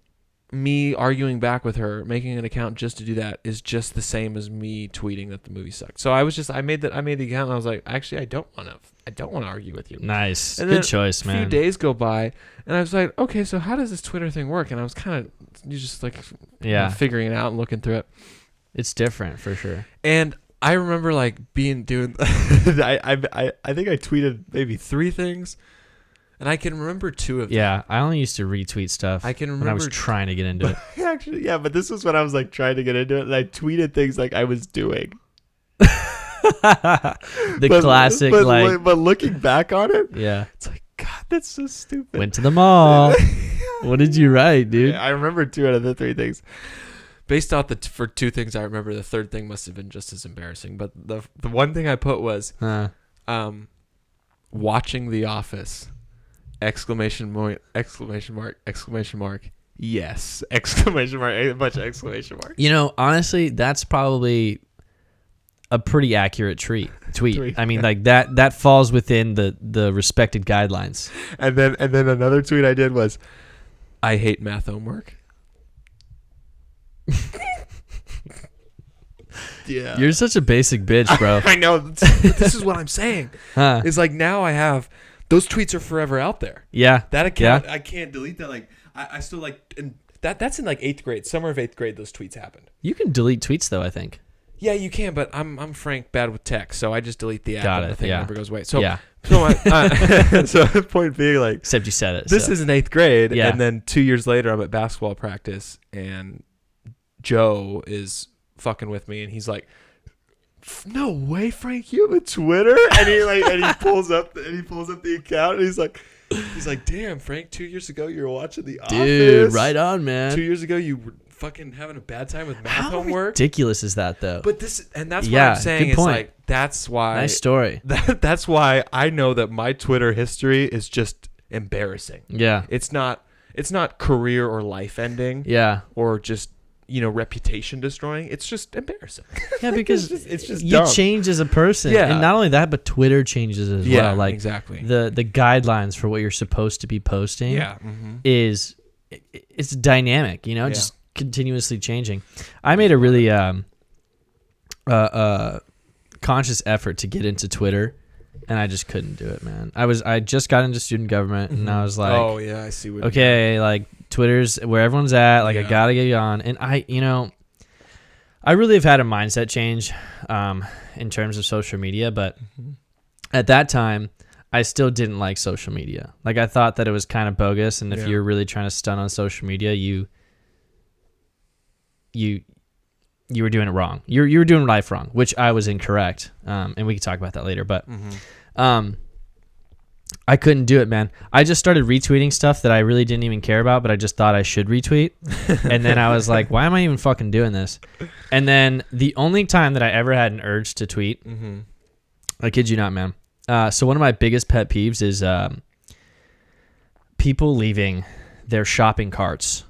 [SPEAKER 2] me arguing back with her, making an account just to do that, is just the same as me tweeting that the movie sucked. So I made the account and I was like, actually, I don't want to argue with you.
[SPEAKER 1] Nice.
[SPEAKER 2] And
[SPEAKER 1] Good choice, man.
[SPEAKER 2] A few days go by and I was like, okay, so how does this Twitter thing work? And I was kind of just like figuring it out and looking through it.
[SPEAKER 1] It's different for sure.
[SPEAKER 2] And I remember like doing I think I tweeted maybe 3 things. And I can remember 2 of them.
[SPEAKER 1] Yeah, I only used to retweet stuff
[SPEAKER 2] I can remember
[SPEAKER 1] when I was trying to get into it.
[SPEAKER 2] Actually, yeah, but this was when I was like trying to get into it, and I tweeted things like I was doing.
[SPEAKER 1] Classic,
[SPEAKER 2] but looking back on it,
[SPEAKER 1] yeah,
[SPEAKER 2] it's like, God, that's so stupid.
[SPEAKER 1] Went to the mall. What did you write, dude?
[SPEAKER 2] Yeah, I remember 2 out of the 3 things. Based off for 2 things, I remember the 3rd thing must have been just as embarrassing. But the one thing I put was watching The Office. Exclamation mark, yes, exclamation mark, a bunch of exclamation marks.
[SPEAKER 1] You know, honestly, that's probably a pretty accurate tweet. I mean, like that falls within the respected guidelines.
[SPEAKER 2] And then another tweet I did was, I hate math homework. Yeah.
[SPEAKER 1] You're such a basic bitch, bro.
[SPEAKER 2] I know. This is what I'm saying.
[SPEAKER 1] Huh.
[SPEAKER 2] It's like now I have... Those tweets are forever out there.
[SPEAKER 1] Yeah.
[SPEAKER 2] That account, I can't delete that. Like, I still like... And that's in like 8th grade. Summer of 8th grade, those tweets happened.
[SPEAKER 1] You can delete tweets, though, I think.
[SPEAKER 2] Yeah, you can, but I'm Frank, bad with text, so I just delete the app.
[SPEAKER 1] Got
[SPEAKER 2] and
[SPEAKER 1] it,
[SPEAKER 2] the thing
[SPEAKER 1] yeah.
[SPEAKER 2] never goes away. So,
[SPEAKER 1] yeah.
[SPEAKER 2] So the point being, like...
[SPEAKER 1] Except you said it.
[SPEAKER 2] This is in 8th grade,
[SPEAKER 1] yeah.
[SPEAKER 2] And then 2 years later, I'm at basketball practice, and Joe is fucking with me, and he's like... No way, Frank! You have a Twitter, and he pulls up the account, and he's like, damn, Frank! 2 years ago, you were watching The Office.
[SPEAKER 1] Dude, right on, man.
[SPEAKER 2] 2 years ago, you were fucking having a bad time with math homework.
[SPEAKER 1] Ridiculous is that, though?
[SPEAKER 2] But that's what I'm saying. It's like that's why.
[SPEAKER 1] Nice story.
[SPEAKER 2] That's why I know that my Twitter history is just embarrassing.
[SPEAKER 1] Yeah,
[SPEAKER 2] it's not career or life ending.
[SPEAKER 1] Yeah,
[SPEAKER 2] or just. Reputation destroying. It's just embarrassing.
[SPEAKER 1] Yeah, because
[SPEAKER 2] it's just
[SPEAKER 1] you
[SPEAKER 2] dumb.
[SPEAKER 1] change as a person.
[SPEAKER 2] Yeah.
[SPEAKER 1] And not only that, but Twitter changes as well. Like
[SPEAKER 2] exactly.
[SPEAKER 1] The guidelines for what you're supposed to be posting is it's dynamic, just continuously changing. I made a really conscious effort to get into Twitter, and I just couldn't do it, man. I just got into student government, and I was like,
[SPEAKER 2] oh yeah, I see what
[SPEAKER 1] okay, like Twitter's where everyone's at. Like I gotta get on, and I really have had a mindset change in terms of social media, but at that time I still didn't like social media. Like I thought that it was kind of bogus, and if you're really trying to stunt on social media, you were doing it wrong. You were doing life wrong, which I was incorrect. And we can talk about that later, but I couldn't do it, man. I just started retweeting stuff that I really didn't even care about, but I just thought I should retweet. And then I was like, why am I even fucking doing this? And then the only time that I ever had an urge to tweet, I kid you not, man. So one of my biggest pet peeves is people leaving their shopping carts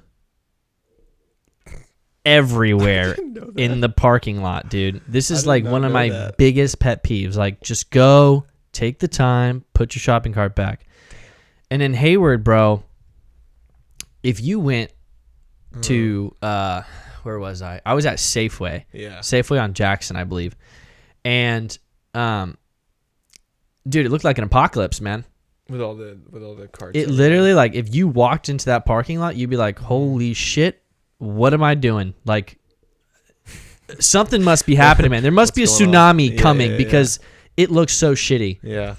[SPEAKER 1] everywhere in the parking lot, dude. This is like one of my biggest pet peeves. Like, just go, take the time, put your shopping cart back. And in Hayward, bro, if you went to where was I? I was at Safeway. Yeah. Safeway on Jackson, I believe. And dude, it looked like an apocalypse, man.
[SPEAKER 2] With all the carts.
[SPEAKER 1] It literally, like, if you walked into that parking lot, you'd be like, holy shit, what am I doing? Like, something must be happening, man. There must be a tsunami coming because it looks so shitty.
[SPEAKER 2] Yeah.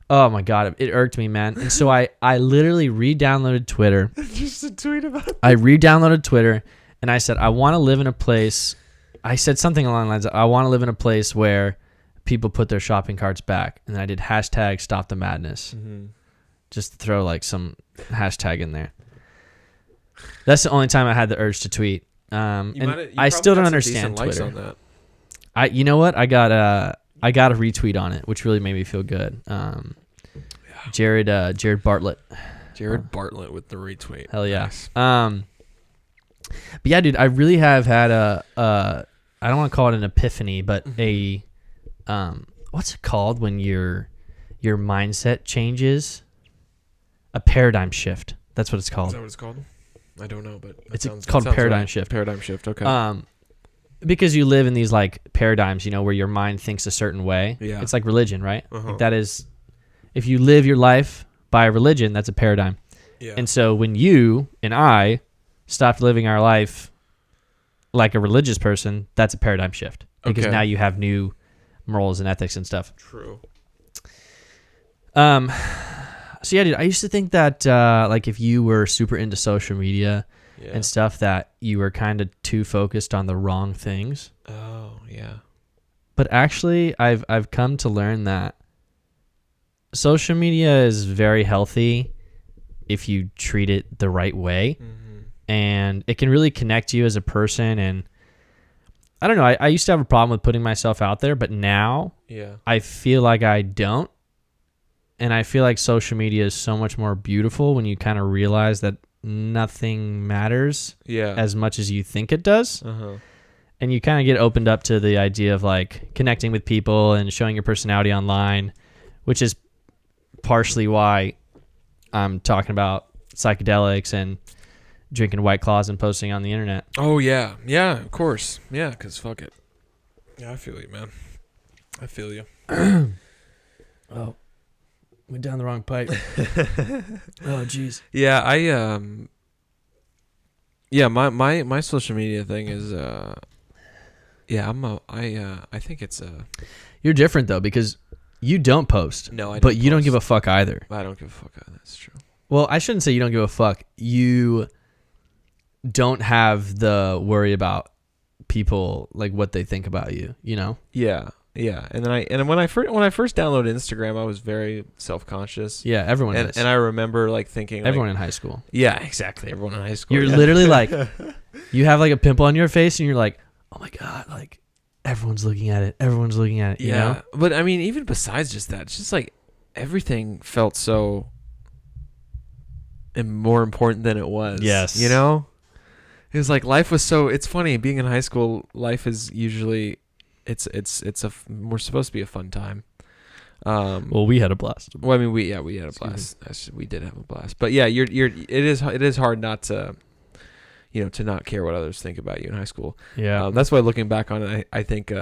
[SPEAKER 1] Oh my God, it irked me, man. And so I literally re-downloaded Twitter.
[SPEAKER 2] Just a tweet about it.
[SPEAKER 1] I re-downloaded Twitter, and I said, I want to live in a place. I said something along the lines of, I want to live in a place where people put their shopping carts back. And I did hashtag stop the madness. Just to throw like some hashtag in there. That's the only time I had the urge to tweet. I still don't understand Twitter. On that. You know what? I got a retweet on it, which really made me feel good. Jared Bartlett.
[SPEAKER 2] Jared Bartlett with the retweet.
[SPEAKER 1] Hell yeah.
[SPEAKER 2] Nice.
[SPEAKER 1] But yeah, dude, I really have had I don't want to call it an epiphany, but a what's it called when your mindset changes? A paradigm shift. That's what it's
[SPEAKER 2] Is
[SPEAKER 1] called.
[SPEAKER 2] that what it's called? I don't know, but
[SPEAKER 1] It's called paradigm shift.
[SPEAKER 2] Paradigm shift. Okay.
[SPEAKER 1] Because you live in these like paradigms, where your mind thinks a certain way.
[SPEAKER 2] Yeah.
[SPEAKER 1] It's like religion, right?
[SPEAKER 2] Uh-huh.
[SPEAKER 1] Like that is, if you live your life by a religion, that's a paradigm.
[SPEAKER 2] Yeah.
[SPEAKER 1] And so when you and I stopped living our life like a religious person, that's a paradigm shift. Because now you have new morals and ethics and stuff.
[SPEAKER 2] True.
[SPEAKER 1] So yeah, dude, I used to think that like if you were super into social media and stuff, that you were kind of too focused on the wrong things.
[SPEAKER 2] Oh yeah.
[SPEAKER 1] But actually, I've come to learn that social media is very healthy if you treat it the right way, and it can really connect you as a person. And I don't know, I used to have a problem with putting myself out there, but now I feel like I don't. And I feel like social media is so much more beautiful when you kind of realize that nothing matters as much as you think it does. And you kind of get opened up to the idea of like connecting with people and showing your personality online, which is partially why I'm talking about psychedelics and drinking White Claws and posting on the internet.
[SPEAKER 2] Oh, yeah. Yeah, of course. Yeah, because fuck it. Yeah, I feel you, man. I feel you.
[SPEAKER 1] Oh. Went down the wrong pipe. Oh, jeez.
[SPEAKER 2] Yeah, my social media thing is I think it's
[SPEAKER 1] You're different though because you don't post.
[SPEAKER 2] No, I don't.
[SPEAKER 1] But you don't give a fuck either.
[SPEAKER 2] I don't give a fuck either. That's true.
[SPEAKER 1] Well, I shouldn't say you don't give a fuck. You don't have the worry about people, like what they think about you,
[SPEAKER 2] Yeah. Yeah, and then when I first downloaded Instagram, I was very self-conscious.
[SPEAKER 1] Yeah, everyone is.
[SPEAKER 2] And I remember like thinking
[SPEAKER 1] everyone in high school.
[SPEAKER 2] Yeah, exactly. Everyone in high school.
[SPEAKER 1] You're literally like, you have like a pimple on your face, and you're like, oh my god, like everyone's looking at it. Everyone's looking at it. You know?
[SPEAKER 2] But I mean, even besides just that, it's just like everything felt so more important than it was.
[SPEAKER 1] Yes.
[SPEAKER 2] It was like life was so. It's funny being in high school. Life is usually. We're supposed to be a fun time.
[SPEAKER 1] Well, we had a blast.
[SPEAKER 2] Well, I mean, we had a blast. We did have a blast. But yeah, it is hard not to, to not care what others think about you in high school.
[SPEAKER 1] Yeah.
[SPEAKER 2] That's why looking back on it, I think,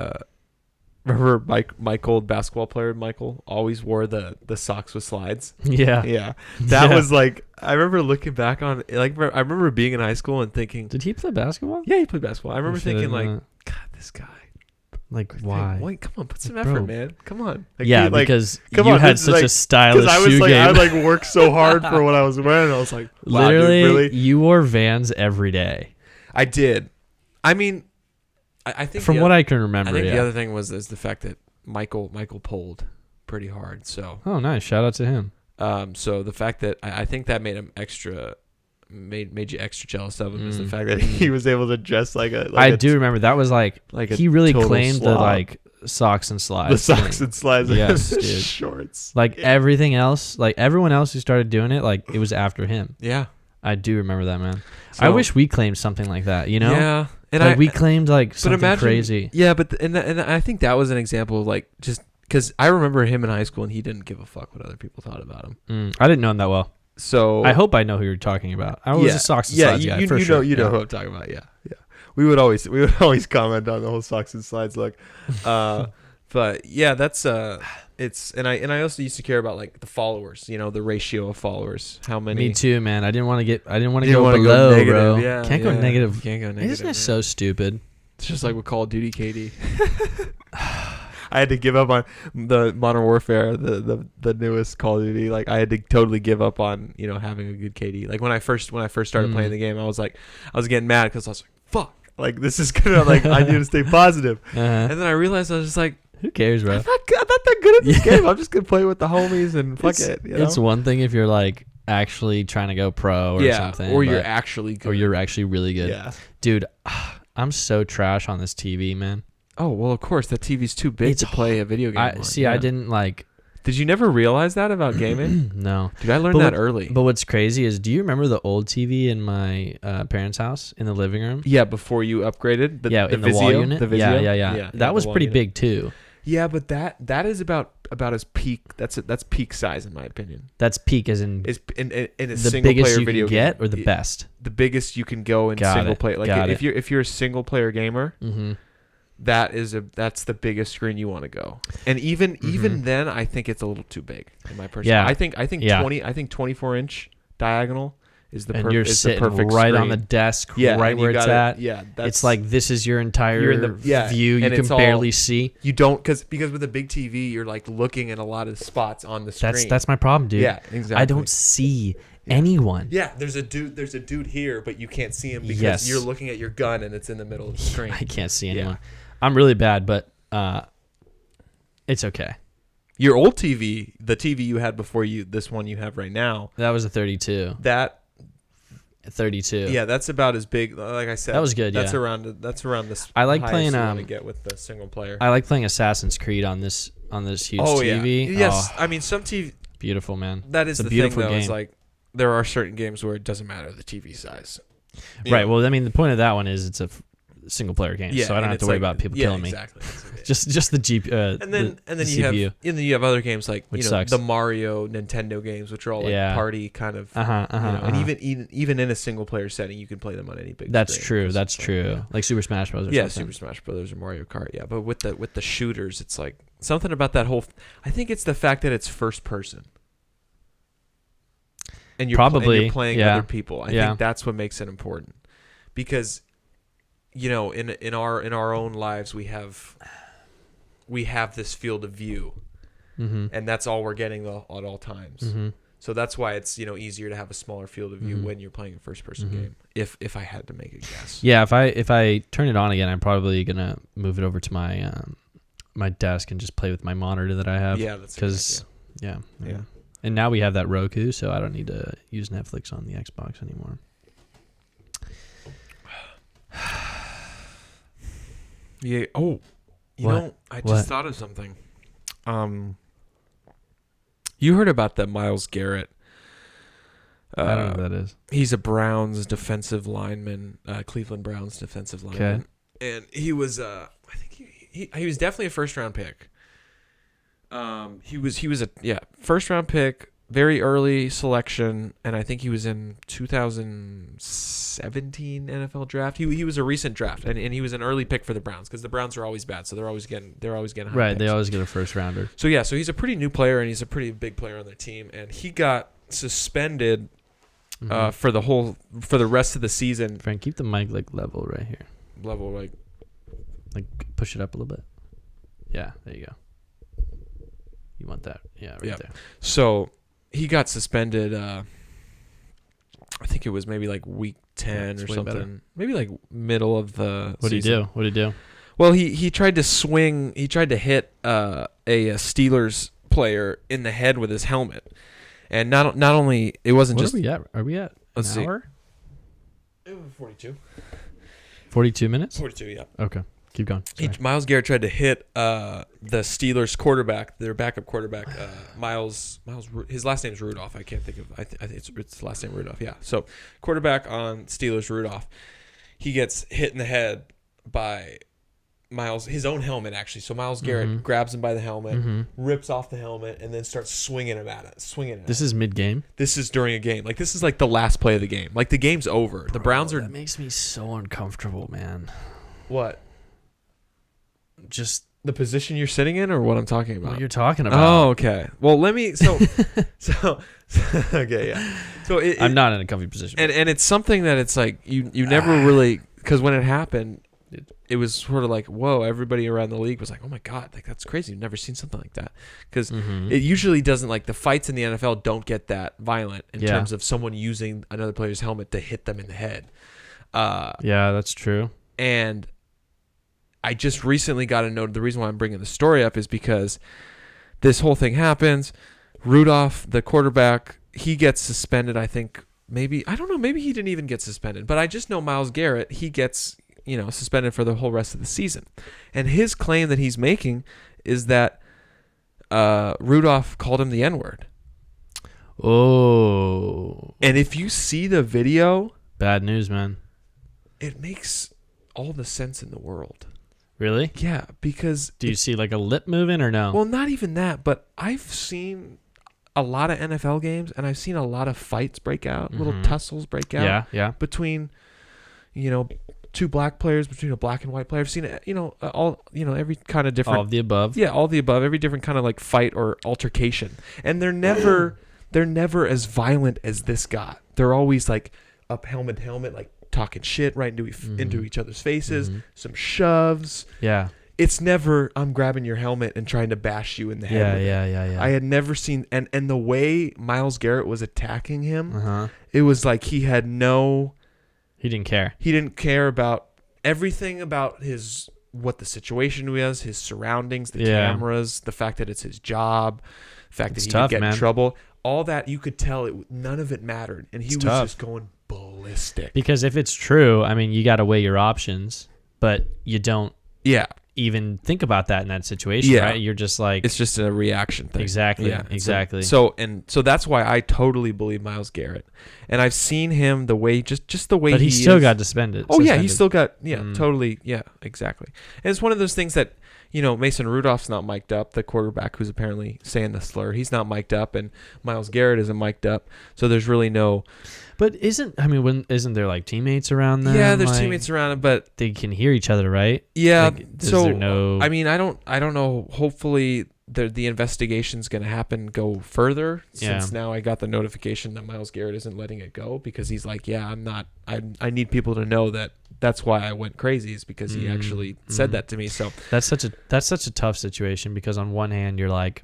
[SPEAKER 2] remember Michael, old basketball player Michael, always wore the socks with slides.
[SPEAKER 1] Yeah.
[SPEAKER 2] Yeah. That was like, I remember looking back on it, like, I remember being in high school and thinking.
[SPEAKER 1] Did he play basketball?
[SPEAKER 2] Yeah, he played basketball. I remember thinking like, God, this guy.
[SPEAKER 1] Like, why?
[SPEAKER 2] Wait, come on, put some effort, man. Come on.
[SPEAKER 1] Like, yeah, because you had such a stylish shoe game.
[SPEAKER 2] I worked so hard for what I was wearing. I was like, wow,
[SPEAKER 1] literally,
[SPEAKER 2] dude, really?
[SPEAKER 1] You wore Vans every day.
[SPEAKER 2] I did. I mean, I think
[SPEAKER 1] from what I can remember,
[SPEAKER 2] I think the other thing was the fact that Michael pulled pretty hard. So.
[SPEAKER 1] Oh, nice! Shout out to him.
[SPEAKER 2] So the fact that I think that made him made you extra jealous of him is the fact that he was able to dress like a.
[SPEAKER 1] I do remember that was like he really claimed
[SPEAKER 2] slob.
[SPEAKER 1] the like socks and slides.
[SPEAKER 2] The socks and slides.
[SPEAKER 1] Yes, dude.
[SPEAKER 2] Shorts.
[SPEAKER 1] Like everything else, like everyone else who started doing it, like it was after him.
[SPEAKER 2] Yeah.
[SPEAKER 1] I do remember that, man.
[SPEAKER 2] So,
[SPEAKER 1] I wish we claimed something like that.
[SPEAKER 2] Yeah.
[SPEAKER 1] And like we claimed like something crazy.
[SPEAKER 2] Yeah, but and I think that was an example of like just because I remember him in high school and he didn't give a fuck what other people thought about him.
[SPEAKER 1] I didn't know him that well.
[SPEAKER 2] So
[SPEAKER 1] I hope I know who you're talking about. I was a socks and slides guy for sure.
[SPEAKER 2] You know who I'm talking about. Yeah. We would always comment on the whole socks and slides look. But yeah, that's it's and I also used to care about like the followers, the ratio of followers. How many?
[SPEAKER 1] Me too, man. I didn't want to go below,
[SPEAKER 2] negative,
[SPEAKER 1] bro.
[SPEAKER 2] Yeah,
[SPEAKER 1] Can't go negative.
[SPEAKER 2] Can't go negative.
[SPEAKER 1] Isn't it so stupid?
[SPEAKER 2] It's just like with Call of Duty KD. I had to give up on the Modern Warfare, the newest Call of Duty. Like I had to totally give up on having a good KD. Like when I first started playing the game, I was getting mad because I was like, fuck, like this is gonna like I need to stay positive. And then I realized I was just like,
[SPEAKER 1] who cares, bro?
[SPEAKER 2] I'm not that good at this game. I'm just gonna play with the homies and fuck it.
[SPEAKER 1] It's one thing if you're like actually trying to go pro or something,
[SPEAKER 2] or you're actually good,
[SPEAKER 1] or you're actually really good.
[SPEAKER 2] Yeah,
[SPEAKER 1] dude, I'm so trash on this TV, man.
[SPEAKER 2] Oh, well, of course. That TV's too big to play a video game on.
[SPEAKER 1] I didn't like...
[SPEAKER 2] Did you never realize that about gaming?
[SPEAKER 1] No.
[SPEAKER 2] Dude, I learned that early.
[SPEAKER 1] But what's crazy is, do you remember the old TV in my parents' house in the living room?
[SPEAKER 2] Yeah, before you upgraded?
[SPEAKER 1] In the wall unit?
[SPEAKER 2] The Vizio?
[SPEAKER 1] Yeah. That was pretty big, too.
[SPEAKER 2] Yeah, but that is about... about as peak. That's peak size in my opinion.
[SPEAKER 1] That's peak as in
[SPEAKER 2] Is in a
[SPEAKER 1] the
[SPEAKER 2] single
[SPEAKER 1] biggest
[SPEAKER 2] player
[SPEAKER 1] you
[SPEAKER 2] video
[SPEAKER 1] can get
[SPEAKER 2] game.
[SPEAKER 1] or the best.
[SPEAKER 2] The biggest you can go in
[SPEAKER 1] Got
[SPEAKER 2] single
[SPEAKER 1] it.
[SPEAKER 2] player. Like
[SPEAKER 1] Got
[SPEAKER 2] if you're a single player gamer,
[SPEAKER 1] Mm-hmm.
[SPEAKER 2] that's the biggest screen you want to go. And even then, I think it's a little too big in my personal.
[SPEAKER 1] Yeah.
[SPEAKER 2] I think
[SPEAKER 1] Yeah.
[SPEAKER 2] 24-inch diagonal is the
[SPEAKER 1] And you're
[SPEAKER 2] is the
[SPEAKER 1] sitting
[SPEAKER 2] perfect
[SPEAKER 1] right
[SPEAKER 2] screen.
[SPEAKER 1] on the desk,
[SPEAKER 2] Yeah,
[SPEAKER 1] right
[SPEAKER 2] and you
[SPEAKER 1] where it's
[SPEAKER 2] got it.
[SPEAKER 1] at.
[SPEAKER 2] Yeah,
[SPEAKER 1] It's like this is your entire
[SPEAKER 2] You're in the- yeah,
[SPEAKER 1] view. You
[SPEAKER 2] and
[SPEAKER 1] can
[SPEAKER 2] it's all-
[SPEAKER 1] barely see.
[SPEAKER 2] you don't because with a big TV, you're like looking at a lot of spots on the screen.
[SPEAKER 1] That's my problem, dude.
[SPEAKER 2] Yeah, exactly.
[SPEAKER 1] I don't see anyone.
[SPEAKER 2] Yeah, there's a dude here, but you can't see him because
[SPEAKER 1] Yes.
[SPEAKER 2] you're looking at your gun and it's in the middle of the screen.
[SPEAKER 1] I can't see
[SPEAKER 2] Yeah.
[SPEAKER 1] anyone. I'm really bad, but it's okay.
[SPEAKER 2] Your old TV, the TV you had before this one you have right now,
[SPEAKER 1] That was a 32.
[SPEAKER 2] that
[SPEAKER 1] 32.
[SPEAKER 2] yeah, that's about as big. Like I said,
[SPEAKER 1] That was good,
[SPEAKER 2] That's
[SPEAKER 1] yeah.
[SPEAKER 2] around this.
[SPEAKER 1] I like
[SPEAKER 2] highest
[SPEAKER 1] playing,
[SPEAKER 2] you want to get with the single player.
[SPEAKER 1] I like playing Assassin's Creed on this huge TV.
[SPEAKER 2] yeah, yes.
[SPEAKER 1] Oh,
[SPEAKER 2] I mean, some TV.
[SPEAKER 1] beautiful, man.
[SPEAKER 2] That is
[SPEAKER 1] It's a
[SPEAKER 2] the thing,
[SPEAKER 1] beautiful
[SPEAKER 2] though.
[SPEAKER 1] game.
[SPEAKER 2] Is like there are certain games where it doesn't matter the TV size.
[SPEAKER 1] Right. Well, I mean, the point of that one is it's a single player game,
[SPEAKER 2] Yeah,
[SPEAKER 1] so I don't
[SPEAKER 2] and
[SPEAKER 1] have to
[SPEAKER 2] it's
[SPEAKER 1] worry
[SPEAKER 2] like-
[SPEAKER 1] about people
[SPEAKER 2] yeah,
[SPEAKER 1] killing me.
[SPEAKER 2] exactly.
[SPEAKER 1] Just the GPU.
[SPEAKER 2] And then
[SPEAKER 1] the
[SPEAKER 2] you
[SPEAKER 1] CPU.
[SPEAKER 2] have you have other games like
[SPEAKER 1] Which
[SPEAKER 2] you know
[SPEAKER 1] sucks.
[SPEAKER 2] the Mario Nintendo games, which are all like
[SPEAKER 1] Yeah.
[SPEAKER 2] party kind of. And even in a single player setting, you can play them on any big.
[SPEAKER 1] That's
[SPEAKER 2] screen.
[SPEAKER 1] true.
[SPEAKER 2] It's
[SPEAKER 1] That's
[SPEAKER 2] like,
[SPEAKER 1] true.
[SPEAKER 2] yeah.
[SPEAKER 1] Like Super Smash Bros. Or
[SPEAKER 2] Yeah,
[SPEAKER 1] something.
[SPEAKER 2] Super Smash Brothers or Mario Kart. Yeah, but with the shooters, it's like something about that whole. I think it's the fact that it's first person. And you're
[SPEAKER 1] Probably,
[SPEAKER 2] you're playing
[SPEAKER 1] yeah.
[SPEAKER 2] other people. I
[SPEAKER 1] Yeah.
[SPEAKER 2] think that's what makes it important, because, you know, in our own lives we have this field of view,
[SPEAKER 1] Mm-hmm.
[SPEAKER 2] and that's all we're getting at all times.
[SPEAKER 1] Mm-hmm.
[SPEAKER 2] So that's why it's easier to have a smaller field of view
[SPEAKER 1] Mhm.
[SPEAKER 2] when you're playing a first person
[SPEAKER 1] Mhm.
[SPEAKER 2] game. If I had to make a guess.
[SPEAKER 1] Yeah, if I turn it on again, I'm probably gonna move it over to my my desk and just play with my monitor that I have.
[SPEAKER 2] Yeah, that's
[SPEAKER 1] because
[SPEAKER 2] yeah.
[SPEAKER 1] And now we have that Roku, so I don't need to use Netflix on the Xbox anymore.
[SPEAKER 2] Yeah. Oh, you
[SPEAKER 1] What?
[SPEAKER 2] know, I just
[SPEAKER 1] What?
[SPEAKER 2] thought of something. You heard about that Myles Garrett?
[SPEAKER 1] I don't know what that is.
[SPEAKER 2] He's a Browns defensive lineman, Cleveland Browns defensive lineman, and he was, I think he was definitely a first round pick. He was a first round pick, very early selection, and I think he was in 2017 NFL draft. He was a recent draft, and he was an early pick for the Browns because the Browns are always bad, so they're always getting high
[SPEAKER 1] Right,
[SPEAKER 2] picks.
[SPEAKER 1] they always get a first rounder.
[SPEAKER 2] So he's a pretty new player, and he's a pretty big player on their team, and he got suspended
[SPEAKER 1] Mhm.
[SPEAKER 2] for the rest of the season.
[SPEAKER 1] Frank, keep the mic like level right here.
[SPEAKER 2] Level like
[SPEAKER 1] Like push it up a little bit. Yeah, there you go. You want that? Yeah, right
[SPEAKER 2] Yeah.
[SPEAKER 1] there.
[SPEAKER 2] so he got suspended. I think it was maybe like week 10
[SPEAKER 1] That's
[SPEAKER 2] or
[SPEAKER 1] way
[SPEAKER 2] something.
[SPEAKER 1] better.
[SPEAKER 2] Maybe like middle of the
[SPEAKER 1] What did he
[SPEAKER 2] season.
[SPEAKER 1] do? What did he do?
[SPEAKER 2] Well, he tried to swing. He tried to hit a Steelers player in the head with his helmet, and not only it wasn't
[SPEAKER 1] What
[SPEAKER 2] just.
[SPEAKER 1] are we at? Are we at
[SPEAKER 2] Let's
[SPEAKER 1] an
[SPEAKER 2] see.
[SPEAKER 1] hour?
[SPEAKER 2] 42.
[SPEAKER 1] 42 minutes?
[SPEAKER 2] 42. Yeah.
[SPEAKER 1] Okay, keep going. Sorry.
[SPEAKER 2] Myles Garrett tried to hit the Steelers quarterback, their backup quarterback, Miles. His last name's Rudolph. I can't think of. I think it's last name Rudolph. Yeah. So quarterback on Steelers, Rudolph. He gets hit in the head by Miles, his own helmet actually. So Myles Garrett grabs him by the helmet,
[SPEAKER 1] Mhm.
[SPEAKER 2] rips off the helmet, and then starts swinging him at it.
[SPEAKER 1] This is mid-game.
[SPEAKER 2] This is during a game. Like this is like the last play of the game. Like the game's over. The Browns are
[SPEAKER 1] That makes me so uncomfortable, man.
[SPEAKER 2] what?
[SPEAKER 1] Just
[SPEAKER 2] The position you're sitting in, or what I'm talking about?
[SPEAKER 1] what you're talking about.
[SPEAKER 2] Oh, okay. Well, let me. So okay, yeah. So
[SPEAKER 1] I'm not in a comfy position.
[SPEAKER 2] and it's something that it's like you never really, because when it happened, it was sort of like, whoa. Everybody around the league was like, oh my god, like that's crazy. You've never seen something like that, because it usually doesn't, like the fights in the NFL don't get that violent in terms of someone using another player's helmet to hit them in the head.
[SPEAKER 1] Yeah, that's true.
[SPEAKER 2] And I just recently got a note. The reason why I'm bringing the story up is because this whole thing happens. Rudolph, the quarterback, he gets suspended. I think maybe he didn't even get suspended. But I just know Myles Garrett, he gets suspended for the whole rest of the season. And his claim that he's making is that Rudolph called him the N-word.
[SPEAKER 1] Oh,
[SPEAKER 2] And if you see the video,
[SPEAKER 1] bad news, man.
[SPEAKER 2] it makes all the sense in the world.
[SPEAKER 1] Really?
[SPEAKER 2] Yeah, because
[SPEAKER 1] Do you see like a lip moving or no?
[SPEAKER 2] well, not even that, but I've seen a lot of NFL games and I've seen a lot of fights break out, little tussles break out
[SPEAKER 1] Yeah.
[SPEAKER 2] between, two black players, between a black and white player. I've seen it, every kind of different.
[SPEAKER 1] All of the above.
[SPEAKER 2] Yeah, all the above, every different kind of like fight or altercation. And they're never as violent as this got. They're always like up helmet to helmet, like talking shit right into each other's faces, some shoves.
[SPEAKER 1] Yeah.
[SPEAKER 2] It's never, I'm grabbing your helmet and trying to bash you in the head.
[SPEAKER 1] Yeah.
[SPEAKER 2] I had never seen, and the way Myles Garrett was attacking him,
[SPEAKER 1] He
[SPEAKER 2] it was like he
[SPEAKER 1] didn't care.
[SPEAKER 2] He didn't care about everything about what the situation was, his surroundings, the cameras, the fact that it's his job, the fact that he could get in trouble. All that, you could tell none of it mattered. And he was just going ballistic.
[SPEAKER 1] Because if it's true, I mean, you got to weigh your options, but you don't even think about that in that situation, right? You're just like...
[SPEAKER 2] It's just a reaction thing.
[SPEAKER 1] Exactly. Yeah, exactly.
[SPEAKER 2] So that's why I totally believe Myles Garrett. And I've seen him the way, just the way he is.
[SPEAKER 1] But he still got suspended.
[SPEAKER 2] Oh, yeah, he still got... Yeah, totally. Yeah, exactly. And it's one of those things that, Mason Rudolph's not mic'd up, the quarterback who's apparently saying the slur. He's not mic'd up, and Myles Garrett isn't mic'd up. So there's really no...
[SPEAKER 1] But isn't there like teammates around them?
[SPEAKER 2] Yeah, there's teammates around them, but
[SPEAKER 1] they can hear each other, right?
[SPEAKER 2] Yeah.
[SPEAKER 1] Like,
[SPEAKER 2] I mean, I don't know. Hopefully, the investigation's going to go further. Since now I got the notification that Myles Garrett isn't letting it go because he's like, I'm not. I need people to know that that's why I went crazy is because he actually said that to me. So
[SPEAKER 1] that's such a tough situation because on one hand you're like,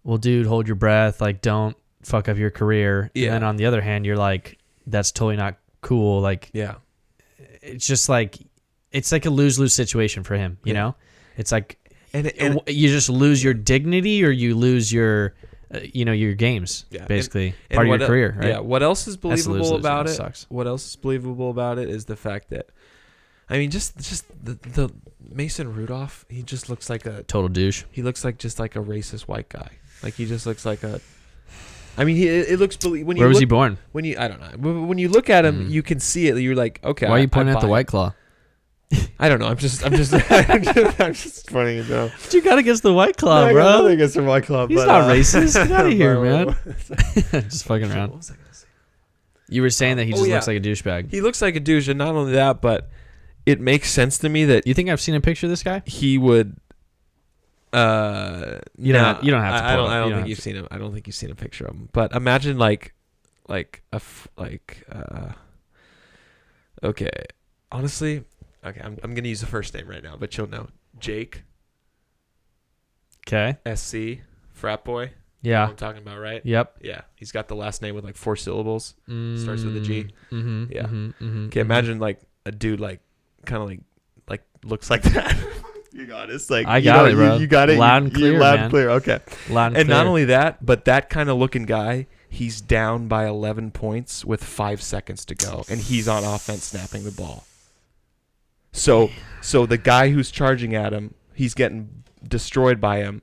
[SPEAKER 1] well, dude, hold your breath, like don't fuck up your career. And then on the other hand, you're like, that's totally not cool. Like, it's just like, it's like a lose-lose situation for him, you know? It's like, and you just lose your dignity or you lose your, your games, basically. Part of your career, right?
[SPEAKER 2] Yeah. What else is believable about it?
[SPEAKER 1] Sucks.
[SPEAKER 2] What else is believable about it is the fact that, I mean, just the Mason Rudolph, he just looks like a
[SPEAKER 1] total douche.
[SPEAKER 2] He looks like just like a racist white guy. Like he just looks like a. I mean, it looks.
[SPEAKER 1] Where was he born?
[SPEAKER 2] I don't know. When you look at him, you can see it. You're like, okay.
[SPEAKER 1] Why are you pointing at the White Claw?
[SPEAKER 2] I don't know. I'm just I'm just pointing it down.
[SPEAKER 1] What you got against the White Claw, bro?
[SPEAKER 2] Nothing against the White Claw.
[SPEAKER 1] He's not racist. Get out of here, man. Just fucking around. What was I gonna say? You were saying that he just looks like a douchebag.
[SPEAKER 2] He looks like a douche, and not only that, but it makes sense to me that
[SPEAKER 1] you think I've seen a picture of this guy.
[SPEAKER 2] He would. You don't have to.
[SPEAKER 1] I
[SPEAKER 2] don't think you've seen him. I don't think you've seen a picture of him. But imagine okay, honestly, okay, I'm gonna use the first name right now, but you'll know Jake.
[SPEAKER 1] Okay.
[SPEAKER 2] SC frat boy.
[SPEAKER 1] Yeah.
[SPEAKER 2] You know what I'm talking about, right?
[SPEAKER 1] Yep.
[SPEAKER 2] Yeah, he's got the last name with like 4 syllables. Starts with a G.
[SPEAKER 1] Mm-hmm.
[SPEAKER 2] Yeah.
[SPEAKER 1] Mm-hmm.
[SPEAKER 2] Okay, imagine like a dude like kind of like looks like that. You got it. It's like
[SPEAKER 1] I got it, bro.
[SPEAKER 2] You got it.
[SPEAKER 1] Loud and clear,
[SPEAKER 2] loud
[SPEAKER 1] man.
[SPEAKER 2] and clear. Okay.
[SPEAKER 1] Loud and
[SPEAKER 2] clear. Not
[SPEAKER 1] clear.
[SPEAKER 2] only that, but that kind of looking guy, he's down by 11 points with 5 seconds to go, and he's on offense snapping the ball. So the guy who's charging at him, he's getting destroyed by him.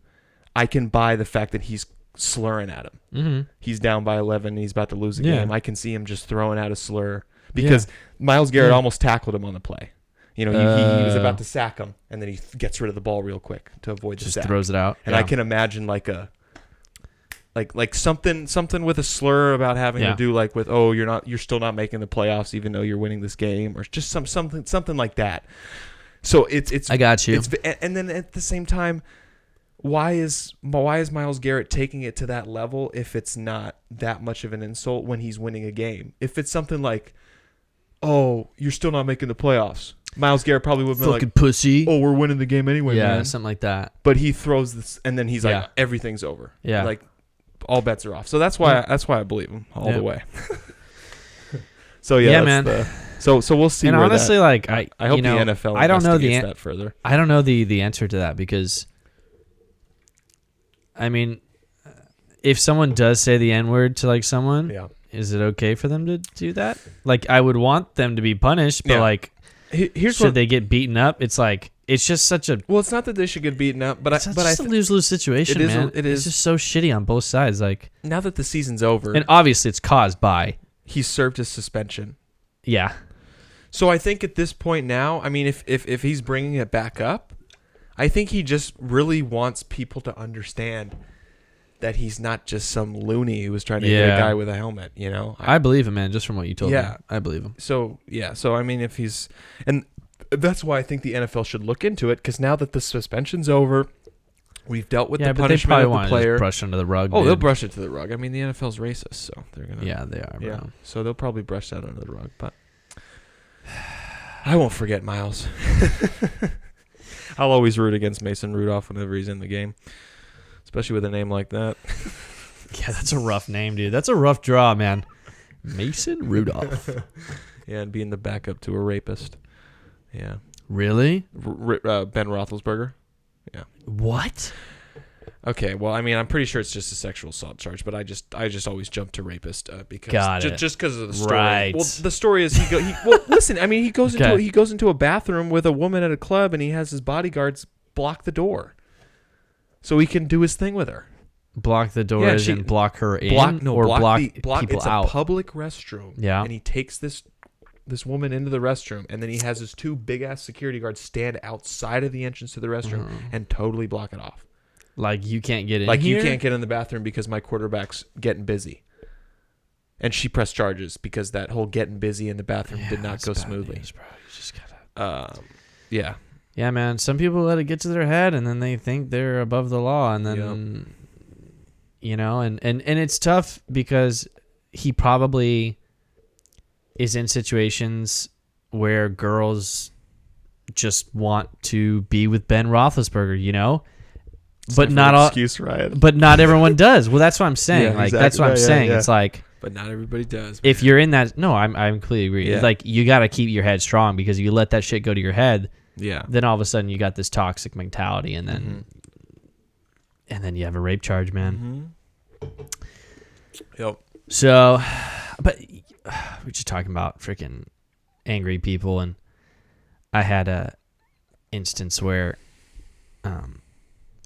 [SPEAKER 2] I can buy the fact that he's slurring at him.
[SPEAKER 1] Mm-hmm.
[SPEAKER 2] He's down by 11 and he's about to lose the game. I can see him just throwing out a slur because Myles Garrett almost tackled him on the play. He was about to sack him, and then he gets rid of the ball real quick to avoid the sack.
[SPEAKER 1] Just throws it out.
[SPEAKER 2] And I can imagine like something with a slur about having to do like with you're still not making the playoffs even though you're winning this game, or just something like that. So it's
[SPEAKER 1] I got you.
[SPEAKER 2] And then at the same time, why is Myles Garrett taking it to that level if it's not that much of an insult when he's winning a game? If it's something like, oh, you're still not making the playoffs, Myles Garrett probably would have been
[SPEAKER 1] fucking
[SPEAKER 2] like,
[SPEAKER 1] pussy.
[SPEAKER 2] oh, we're winning the game anyway, man.
[SPEAKER 1] Something like that.
[SPEAKER 2] But he throws this, and then he's like, everything's over.
[SPEAKER 1] Yeah.
[SPEAKER 2] Like, all bets are off. So that's why I believe him all the way. So
[SPEAKER 1] man.
[SPEAKER 2] So we'll see.
[SPEAKER 1] And honestly,
[SPEAKER 2] I hope the NFL
[SPEAKER 1] I don't know
[SPEAKER 2] that further.
[SPEAKER 1] I don't know the answer to that because, I mean, if someone does say the N-word to like someone, is it okay for them to do that? Like, I would want them to be punished, but like, should they get beaten up? It's like, it's just such a...
[SPEAKER 2] Well, it's not that they should get beaten up, but it's
[SPEAKER 1] a lose-lose situation, man. It's just so shitty on both sides. Like,
[SPEAKER 2] now that the season's over...
[SPEAKER 1] And obviously it's caused by...
[SPEAKER 2] He served his suspension.
[SPEAKER 1] Yeah.
[SPEAKER 2] So I think at this point now, I mean, if he's bringing it back up, I think he just really wants people to understand that he's not just some loony who was trying to hit a guy with a helmet, you know?
[SPEAKER 1] I believe him, man, just from what you told me. I believe him.
[SPEAKER 2] So I mean, if he's... And that's why I think the NFL should look into it, because now that the suspension's over, we've dealt with the punishment of the player.
[SPEAKER 1] Just brush under the rug.
[SPEAKER 2] Oh, they'll brush it to the rug. I mean, the NFL's racist, so they're going to...
[SPEAKER 1] Yeah, they are, bro.
[SPEAKER 2] Yeah, so they'll probably brush that under the rug, but... I won't forget Miles. I'll always root against Mason Rudolph whenever he's in the game. Especially with a name like that.
[SPEAKER 1] Yeah, that's a rough name, dude. That's a rough draw, man. Mason Rudolph.
[SPEAKER 2] Yeah, and being the backup to a rapist. Yeah.
[SPEAKER 1] Really?
[SPEAKER 2] Ben Roethlisberger. Yeah.
[SPEAKER 1] What?
[SPEAKER 2] Okay, well, I mean, I'm pretty sure it's just a sexual assault charge, but I just always jump to rapist because just because of the story.
[SPEAKER 1] Right.
[SPEAKER 2] Well, the story is well, listen, I mean, he goes into a bathroom with a woman at a club, and he has his bodyguards block the door, so he can do his thing with her.
[SPEAKER 1] Block the door and block her in,
[SPEAKER 2] block
[SPEAKER 1] people
[SPEAKER 2] it's
[SPEAKER 1] out.
[SPEAKER 2] A public restroom.
[SPEAKER 1] Yeah.
[SPEAKER 2] And he takes this woman into the restroom, and then he has his two big ass security guards stand outside of the entrance to the restroom and totally block it off.
[SPEAKER 1] Like you can't get in.
[SPEAKER 2] Like
[SPEAKER 1] here?
[SPEAKER 2] You can't get in the bathroom because my quarterback's getting busy. And she pressed charges because that whole getting busy in the bathroom did not go smoothly.
[SPEAKER 1] News, bro. You just gotta.
[SPEAKER 2] Yeah.
[SPEAKER 1] Yeah, man. Some people let it get to their head, and then they think they're above the law, and then you know, and it's tough because he probably is in situations where girls just want to be with Ben Roethlisberger, you know. But not all excuse, Ryan. But not everyone does. Well, that's what I'm saying.
[SPEAKER 2] Yeah,
[SPEAKER 1] like
[SPEAKER 2] exactly.
[SPEAKER 1] that's what I'm saying.
[SPEAKER 2] Yeah.
[SPEAKER 1] It's like,
[SPEAKER 2] but not everybody does.
[SPEAKER 1] If you're in that, no, I completely agree.
[SPEAKER 2] Yeah.
[SPEAKER 1] It's like you got to keep your head strong because if you let that shit go to your head,
[SPEAKER 2] then
[SPEAKER 1] all of a sudden you got this toxic mentality, and then you have a rape charge, man.
[SPEAKER 2] Yep.
[SPEAKER 1] So, but we're just talking about freaking angry people, and I had a instance where,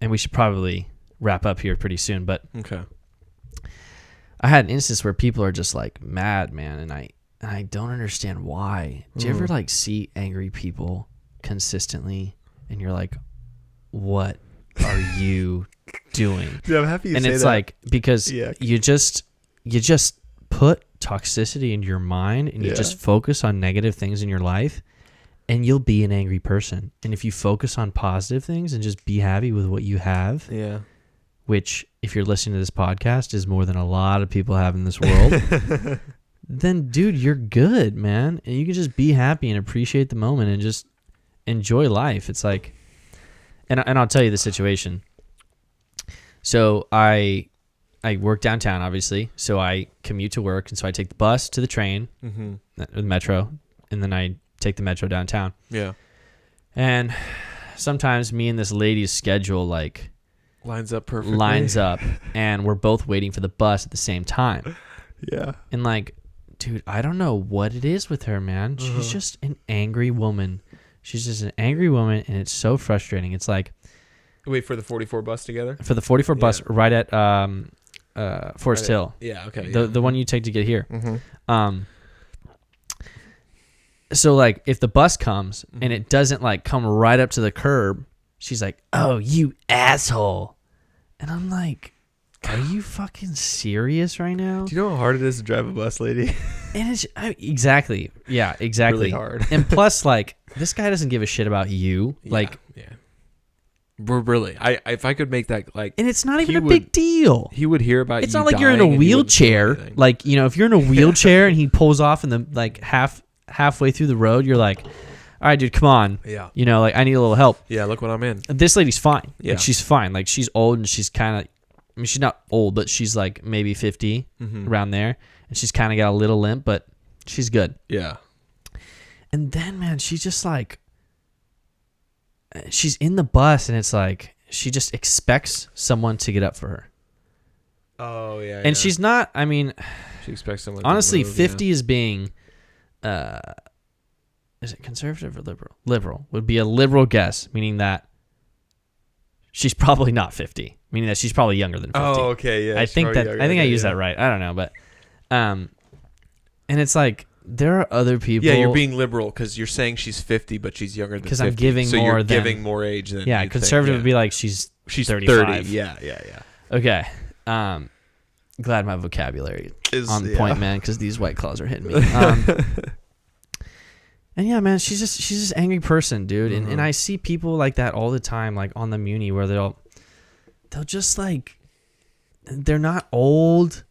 [SPEAKER 1] and we should probably wrap up here pretty soon, but
[SPEAKER 2] okay.
[SPEAKER 1] I had an instance where people are just like mad, man, and I don't understand why. Do you ever like see angry people consistently, and you're like, what are you doing?
[SPEAKER 2] Dude, I'm happy you
[SPEAKER 1] and
[SPEAKER 2] say
[SPEAKER 1] it's
[SPEAKER 2] that.
[SPEAKER 1] like because you just put toxicity into your mind, and you just focus on negative things in your life, and you'll be an angry person. And if you focus on positive things and just be happy with what you have, which if you're listening to this podcast is more than a lot of people have in this world, then dude, you're good, man. And you can just be happy and appreciate the moment and just enjoy life. It's like, and I'll tell you the situation. So I work downtown, obviously. So I commute to work, and so I take the bus to the train, the metro, and then I take the metro downtown.
[SPEAKER 2] Yeah.
[SPEAKER 1] And sometimes me and this lady's schedule like
[SPEAKER 2] lines up perfectly.
[SPEAKER 1] And we're both waiting for the bus at the same time.
[SPEAKER 2] Yeah.
[SPEAKER 1] And like, dude, I don't know what it is with her, man. She's just an angry woman. She's just an angry woman, and it's so frustrating. It's like,
[SPEAKER 2] wait for the 44 bus together?
[SPEAKER 1] For the 44 bus right at Forest Hill.
[SPEAKER 2] Yeah, okay.
[SPEAKER 1] The one you take to get here. So like if the bus comes and it doesn't like come right up to the curb, she's like, "Oh, you asshole." And I'm like, "Are you fucking serious right now?"
[SPEAKER 2] Do you know how hard it is to drive a bus, lady?
[SPEAKER 1] And it's exactly. Yeah, exactly.
[SPEAKER 2] Really hard.
[SPEAKER 1] And plus like this guy doesn't give a shit about you.
[SPEAKER 2] We're really. If I could make that like,
[SPEAKER 1] and it's not even a big deal.
[SPEAKER 2] He would hear about.
[SPEAKER 1] It's not like you're in a wheelchair. Like, you know, if you're in a wheelchair and he pulls off in the like halfway through the road, you're like, all right, dude, come on.
[SPEAKER 2] Yeah.
[SPEAKER 1] You know, like I need a little help.
[SPEAKER 2] Yeah, look what I'm in.
[SPEAKER 1] This lady's fine.
[SPEAKER 2] Yeah.
[SPEAKER 1] Like, she's fine. Like she's old and she's kind of, I mean, she's not old, but she's like maybe 50 around there, and she's kind of got a little limp, but she's good.
[SPEAKER 2] Yeah.
[SPEAKER 1] And then, man, she's just like, she's in the bus, and it's like she just expects someone to get up for her.
[SPEAKER 2] Oh yeah.
[SPEAKER 1] And she's not. I mean,
[SPEAKER 2] she expects someone.
[SPEAKER 1] Honestly,
[SPEAKER 2] to move,
[SPEAKER 1] 50 is being, is it conservative or liberal? Liberal would be a liberal guess, meaning that she's probably not 50, meaning that she's probably younger than 50.
[SPEAKER 2] Oh, okay, yeah.
[SPEAKER 1] I think I used that right. I don't know, but, and it's like there are other people.
[SPEAKER 2] Yeah, you're being liberal because you're saying she's 50, but she's younger than 50.
[SPEAKER 1] Because I'm giving
[SPEAKER 2] so
[SPEAKER 1] more
[SPEAKER 2] you're
[SPEAKER 1] than
[SPEAKER 2] giving more age than
[SPEAKER 1] yeah.
[SPEAKER 2] you'd
[SPEAKER 1] Conservative
[SPEAKER 2] think.
[SPEAKER 1] would be like she's 35.
[SPEAKER 2] 30. Yeah.
[SPEAKER 1] Okay. Glad my vocabulary is on point, man. Because these White Claws are hitting me. And yeah, man, she's just angry person, dude. And I see people like that all the time, like on the Muni, where they'll just like, they're not old,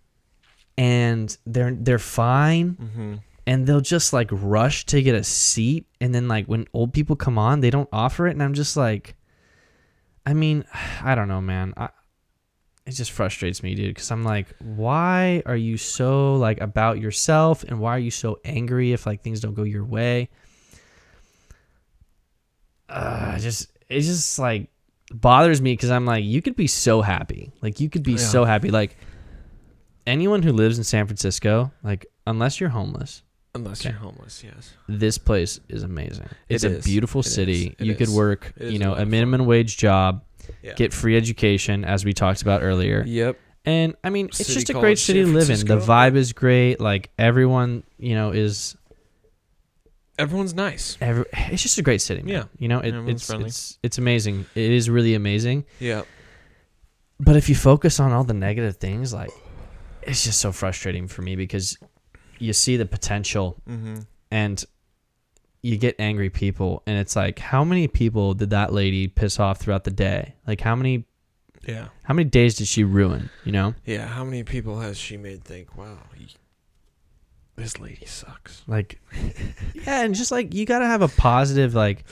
[SPEAKER 1] and they're fine, and they'll just like rush to get a seat, and then like when old people come on, they don't offer it, and I'm just like, I mean, I don't know, man. It just frustrates me, dude, because I'm like, why are you so like about yourself, and why are you so angry if like things don't go your way? It just like bothers me, because I'm like, you could be so happy, like you could be so happy, like anyone who lives in San Francisco, like unless you're homeless.
[SPEAKER 2] Yes.
[SPEAKER 1] This place is amazing. It's a beautiful city. You could work, a minimum wage job. Yeah. Get free education, as we talked about earlier.
[SPEAKER 2] Yep.
[SPEAKER 1] And I mean, it's just a great city to live in. The vibe is great. Like everyone,
[SPEAKER 2] everyone's nice.
[SPEAKER 1] It's just a great city, man. Yeah. It's amazing. It is really amazing.
[SPEAKER 2] Yeah.
[SPEAKER 1] But if you focus on all the negative things, like it's just so frustrating for me, because you see the potential and you get angry people, and it's like, how many people did that lady piss off throughout the day? Like how many days did she ruin,
[SPEAKER 2] Yeah, how many people has she made think, wow, this lady sucks?
[SPEAKER 1] Like, yeah, and just like, you got to have a positive, like,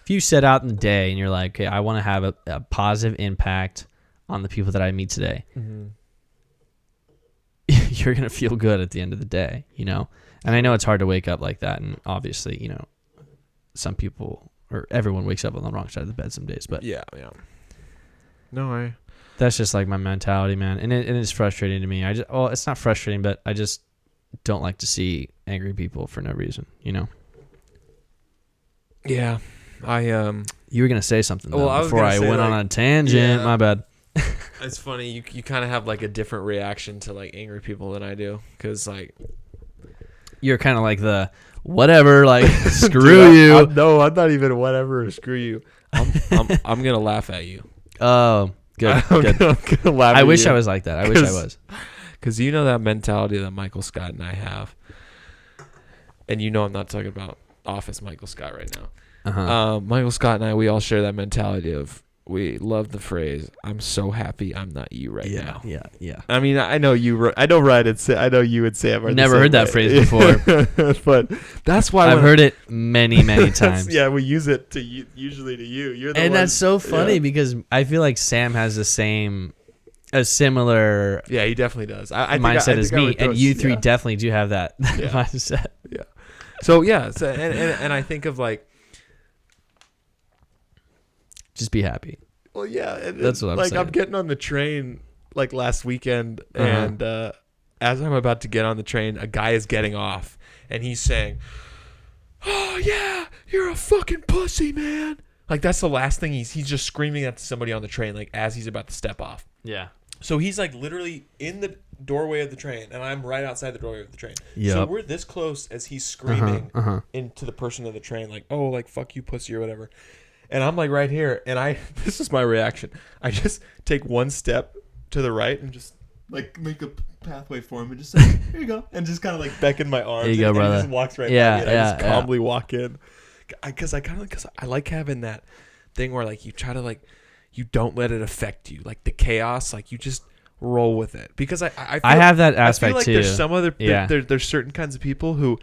[SPEAKER 1] if you set out in the day and you're like, okay, I want to have a positive impact on the people that I meet today, you're going to feel good at the end of the day, And I know it's hard to wake up like that, and obviously, some people, or everyone wakes up on the wrong side of the bed some days, but
[SPEAKER 2] yeah. No,
[SPEAKER 1] that's just like my mentality, man, and it's frustrating to me. It's not frustrating, but I just don't like to see angry people for no reason,
[SPEAKER 2] Yeah,
[SPEAKER 1] You were gonna say something though, before I went on a tangent. Yeah. My bad.
[SPEAKER 2] It's funny, you kind of have like a different reaction to like angry people than I do, because like
[SPEAKER 1] you're kind of like the whatever, like screw you.
[SPEAKER 2] I'm not even whatever or screw you. I'm gonna laugh at you.
[SPEAKER 1] Oh, good.
[SPEAKER 2] I'm gonna laugh.
[SPEAKER 1] I wish I was like that. I wish I was.
[SPEAKER 2] Because that mentality that Michael Scott and I have, and I'm not talking about Office Michael Scott right now. Michael Scott and I, we all share that mentality of, we love the phrase, "I'm so happy I'm not you right now."
[SPEAKER 1] Yeah.
[SPEAKER 2] I mean, I know you. I know Ryan would say. I know you would say. I've
[SPEAKER 1] never heard that phrase before,
[SPEAKER 2] but that's why
[SPEAKER 1] I've heard it many times.
[SPEAKER 2] Yeah, we use it usually to you. You're the
[SPEAKER 1] and
[SPEAKER 2] one,
[SPEAKER 1] that's so funny because I feel like Sam has a similar.
[SPEAKER 2] Yeah, he definitely does. I
[SPEAKER 1] mindset as me, and you three definitely do have that mindset.
[SPEAKER 2] Yeah. So and I think of like,
[SPEAKER 1] just be happy.
[SPEAKER 2] Well, yeah,
[SPEAKER 1] that's what I'm saying.
[SPEAKER 2] I'm getting on the train like last weekend, and as I'm about to get on the train, a guy is getting off, and he's saying, "Oh yeah, you're a fucking pussy, man." Like that's the last thing he's just screaming at somebody on the train, like as he's about to step off.
[SPEAKER 1] Yeah.
[SPEAKER 2] So he's like literally in the doorway of the train, and I'm right outside the doorway of the train.
[SPEAKER 1] Yep.
[SPEAKER 2] So we're this close as he's screaming into the person of the train, like, "Oh, like fuck you, pussy," or whatever. And I'm like right here, and this is my reaction. I just take one step to the right and just like make a pathway for him, and just say, "Here you go," and just kind of like beckon my arms.
[SPEAKER 1] Here you go, brother.
[SPEAKER 2] And he just walks right by me, and I just calmly walk in, because I like having that thing where like you try to like, you don't let it affect you, like the chaos, like you just roll with it. Because I
[SPEAKER 1] have that aspect
[SPEAKER 2] I feel like
[SPEAKER 1] too.
[SPEAKER 2] There's some other there's certain kinds of people who,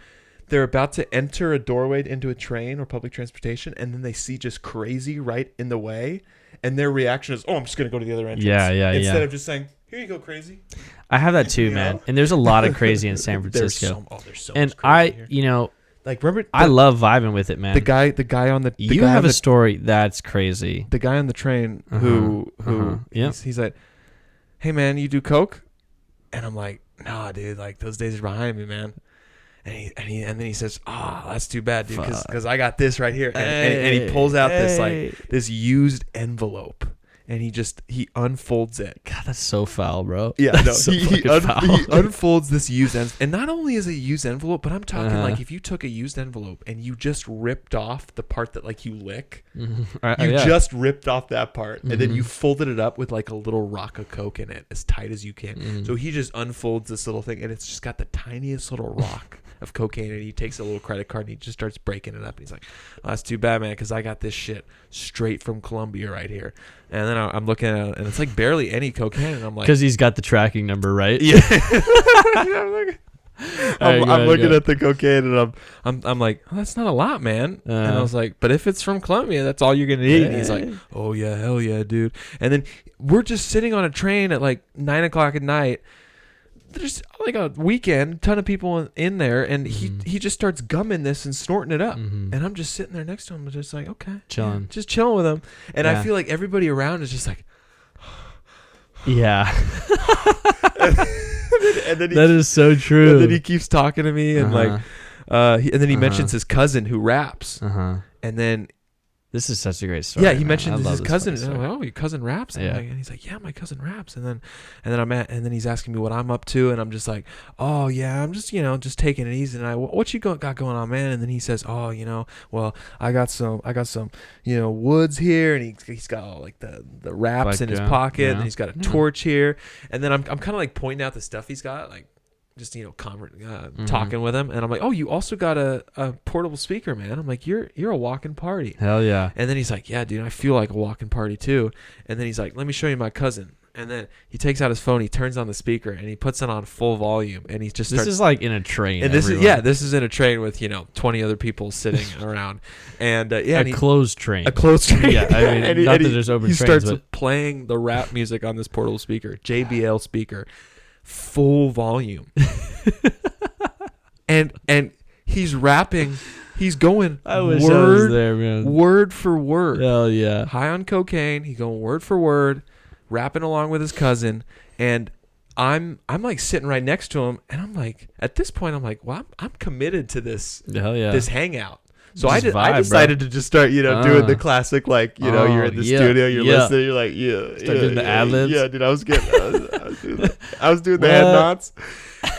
[SPEAKER 2] they're about to enter a doorway into a train or public transportation, and then they see just crazy right in the way, and their reaction is, "Oh, I'm just gonna go to the other entrance." Instead of just saying, "Here you go, crazy."
[SPEAKER 1] I have that too, man. And there's a lot of crazy in San Francisco.
[SPEAKER 2] There's so
[SPEAKER 1] and
[SPEAKER 2] much crazy here.
[SPEAKER 1] Like remember, I love vibing with it, man.
[SPEAKER 2] The guy on the
[SPEAKER 1] you have a story that's crazy.
[SPEAKER 2] The guy on the train who he's like, "Hey man, you do coke?" And I'm like, "Nah, dude. Like those days are behind me, man." And then he says, "Oh, that's too bad, dude, because I got this right here." And he pulls out this used envelope, and he unfolds it.
[SPEAKER 1] God, that's so foul, bro.
[SPEAKER 2] Yeah,
[SPEAKER 1] That's
[SPEAKER 2] no,
[SPEAKER 1] so
[SPEAKER 2] he
[SPEAKER 1] fucking foul.
[SPEAKER 2] unfolds this used envelope, and not only is it a used envelope, but I'm talking
[SPEAKER 1] Uh-huh.
[SPEAKER 2] like if you took a used envelope and you just ripped off the part that like you lick,
[SPEAKER 1] Mhm.
[SPEAKER 2] you
[SPEAKER 1] Yeah.
[SPEAKER 2] just ripped off that part, and then
[SPEAKER 1] Mhm.
[SPEAKER 2] you folded it up with like a little rock of coke in it, as tight as you can.
[SPEAKER 1] Mhm.
[SPEAKER 2] So he just unfolds this little thing, and it's just got the tiniest little rock of cocaine, and he takes a little credit card and he just starts breaking it up. And he's like, oh, "That's too bad, man, because I got this shit straight from Colombia right here." And then I'm looking at it, and it's like barely any cocaine, and I'm like,
[SPEAKER 1] Because he's got the tracking number, right?
[SPEAKER 2] yeah. I'm looking
[SPEAKER 1] go.
[SPEAKER 2] at the cocaine, and I'm like, oh, that's not a lot, man. And I was like, but if it's from Colombia, that's all you're gonna need. And he's like, oh yeah, hell yeah, dude. And then we're just sitting on a train at like 9 o'clock at night. There's like a weekend, ton of people in there, and he just starts gumming this and snorting it up. And I'm just sitting there next to him, just like, okay,
[SPEAKER 1] Chilling.
[SPEAKER 2] yeah, just chilling with him. And
[SPEAKER 1] Yeah.
[SPEAKER 2] I feel like everybody around is just like,
[SPEAKER 1] Yeah.
[SPEAKER 2] and then
[SPEAKER 1] That is so true.
[SPEAKER 2] And then he keeps talking to me, and like, and then he
[SPEAKER 1] Uh-huh.
[SPEAKER 2] mentions his cousin who raps, and then
[SPEAKER 1] This is such a great story.
[SPEAKER 2] yeah, he
[SPEAKER 1] man.
[SPEAKER 2] mentions
[SPEAKER 1] I love
[SPEAKER 2] his
[SPEAKER 1] this
[SPEAKER 2] cousin.
[SPEAKER 1] fucking
[SPEAKER 2] And I'm
[SPEAKER 1] story.
[SPEAKER 2] like, oh, your cousin raps, and,
[SPEAKER 1] Yeah.
[SPEAKER 2] and he's like, yeah, my cousin raps, and then and then he's asking me what I'm up to, and I'm just like, oh yeah, I'm just just taking it easy. And what you got going on, man? And then he says, oh, well, I got some woods here, and he's got all like the wraps
[SPEAKER 1] Like,
[SPEAKER 2] in his
[SPEAKER 1] yeah,
[SPEAKER 2] pocket,
[SPEAKER 1] yeah.
[SPEAKER 2] and he's got a torch here, and then I'm kind of like pointing out the stuff he's got, like just talking with him, and I'm like, oh, you also got a portable speaker, man. I'm like, you're a walking party.
[SPEAKER 1] Hell yeah.
[SPEAKER 2] And then he's like, yeah, dude, I feel like a walking party too. And then he's like, let me show you my cousin. And then he takes out his phone, he turns on the speaker, and he puts it on full volume, and he just starts.
[SPEAKER 1] This is like in a train.
[SPEAKER 2] And this is in a train with 20 other people sitting around, and
[SPEAKER 1] a closed train.
[SPEAKER 2] a closed train.
[SPEAKER 1] Yeah, I mean,
[SPEAKER 2] and
[SPEAKER 1] not that there's open
[SPEAKER 2] he
[SPEAKER 1] trains,
[SPEAKER 2] starts
[SPEAKER 1] but
[SPEAKER 2] playing the rap music on this portable speaker, JBL speaker, full volume, and he's rapping. He's going
[SPEAKER 1] I wish I was there, man.
[SPEAKER 2] word for word.
[SPEAKER 1] Hell yeah.
[SPEAKER 2] High on cocaine. He's going word for word, rapping along with his cousin, and I'm like sitting right next to him, and I'm like, at this point, I'm like, well, I'm committed to this
[SPEAKER 1] Hell yeah.
[SPEAKER 2] this hangout. So
[SPEAKER 1] Just
[SPEAKER 2] I
[SPEAKER 1] vibe,
[SPEAKER 2] decided to just start, doing the classic, like, you're in the studio, you're listening, you're like,
[SPEAKER 1] Start doing the ad-libs.
[SPEAKER 2] Yeah, dude, I was doing the head nods,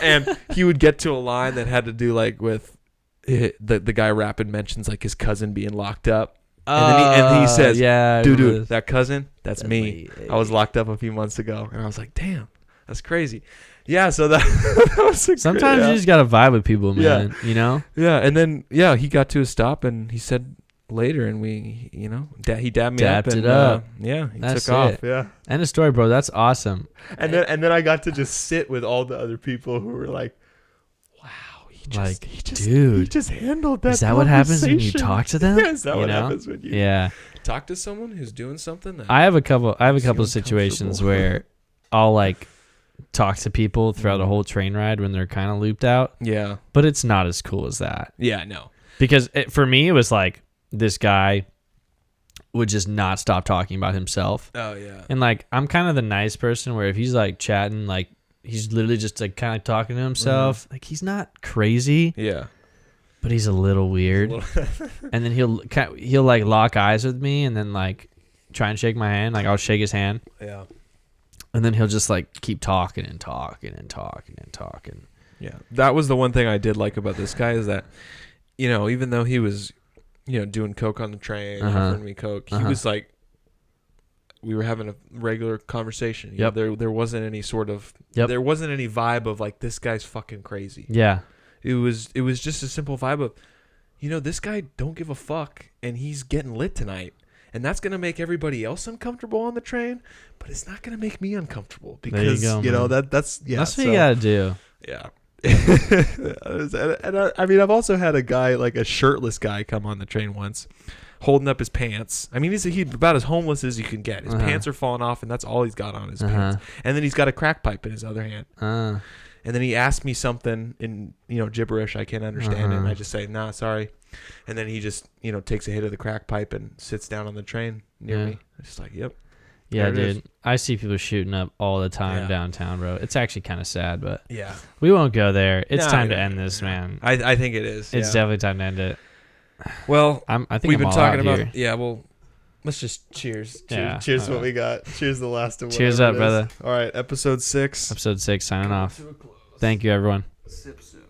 [SPEAKER 2] and he would get to a line that had to do like with the guy rapping mentions like his cousin being locked up, and then he says,
[SPEAKER 1] yeah,
[SPEAKER 2] dude, that cousin, that's me.
[SPEAKER 1] me.
[SPEAKER 2] I was locked up a few months ago, and I was like, damn, that's crazy. Yeah, so that was
[SPEAKER 1] sometimes you just gotta vibe with people, man.
[SPEAKER 2] Yeah, and then he got to a stop, and he said later, and we, he dabbed me
[SPEAKER 1] Dapped
[SPEAKER 2] up, and
[SPEAKER 1] it up.
[SPEAKER 2] he
[SPEAKER 1] That's
[SPEAKER 2] took off.
[SPEAKER 1] it.
[SPEAKER 2] Yeah,
[SPEAKER 1] End of story, bro. That's awesome.
[SPEAKER 2] and then I got to just sit with all the other people who were like, wow, he just handled that.
[SPEAKER 1] Is that what happens when you
[SPEAKER 2] conversation.
[SPEAKER 1] talk to them?
[SPEAKER 2] Yeah, is that what happens when you talk to someone who's doing something?
[SPEAKER 1] I have a couple of
[SPEAKER 2] uncomfortable.
[SPEAKER 1] situations where I'll like talk to people throughout a whole train ride when they're kind of looped out.
[SPEAKER 2] Yeah,
[SPEAKER 1] but it's not as cool as that.
[SPEAKER 2] Yeah, no.
[SPEAKER 1] Because for me, it was like this guy would just not stop talking about himself.
[SPEAKER 2] Oh yeah.
[SPEAKER 1] And like I'm kind of the nice person where if he's like chatting, like he's literally just like kind of talking to himself. Like he's not crazy.
[SPEAKER 2] Yeah.
[SPEAKER 1] But he's a little weird. And then he'll like lock eyes with me and then like try and shake my hand. Like I'll shake his hand.
[SPEAKER 2] Yeah.
[SPEAKER 1] And then he'll just like keep talking and talking and talking and talking.
[SPEAKER 2] Yeah. That was the one thing I did like about this guy is that, even though he was, doing coke on the train, offering me coke, he was like, we were having a regular conversation.
[SPEAKER 1] Yep.
[SPEAKER 2] There wasn't any sort of, there wasn't any vibe of like, this guy's fucking crazy.
[SPEAKER 1] Yeah.
[SPEAKER 2] It was just a simple vibe of, this guy don't give a fuck and he's getting lit tonight. And that's going to make everybody else uncomfortable on the train, but it's not going to make me uncomfortable because, that's
[SPEAKER 1] what you got to do.
[SPEAKER 2] Yeah. And I mean, I've also had a guy, like a shirtless guy, come on the train once, holding up his pants. I mean, he's about as homeless as you can get. His pants are falling off, and that's all he's got on his pants. And then he's got a crack pipe in his other hand. And then he asked me something in gibberish I can't understand, and I just say, nah, sorry. And then he just takes a hit of the crack pipe and sits down on the train near me. It's just like, yep.
[SPEAKER 1] Yeah, dude. I see people shooting up all the time downtown, bro. It's actually kind of sad, but we won't go there. It's time to end this, man.
[SPEAKER 2] I think it is.
[SPEAKER 1] It's definitely time to end it.
[SPEAKER 2] Well,
[SPEAKER 1] I think
[SPEAKER 2] we've
[SPEAKER 1] I'm
[SPEAKER 2] been
[SPEAKER 1] all
[SPEAKER 2] talking
[SPEAKER 1] out
[SPEAKER 2] about
[SPEAKER 1] here.
[SPEAKER 2] yeah. Well, Let's just cheers.
[SPEAKER 1] Yeah.
[SPEAKER 2] Cheers to what we got. Cheers to the last of
[SPEAKER 1] Cheers
[SPEAKER 2] whatever
[SPEAKER 1] up,
[SPEAKER 2] it is.
[SPEAKER 1] brother.
[SPEAKER 2] All right, episode 6.
[SPEAKER 1] Episode 6 signing off.
[SPEAKER 2] To a close.
[SPEAKER 1] Thank you, everyone.
[SPEAKER 2] Sip soon.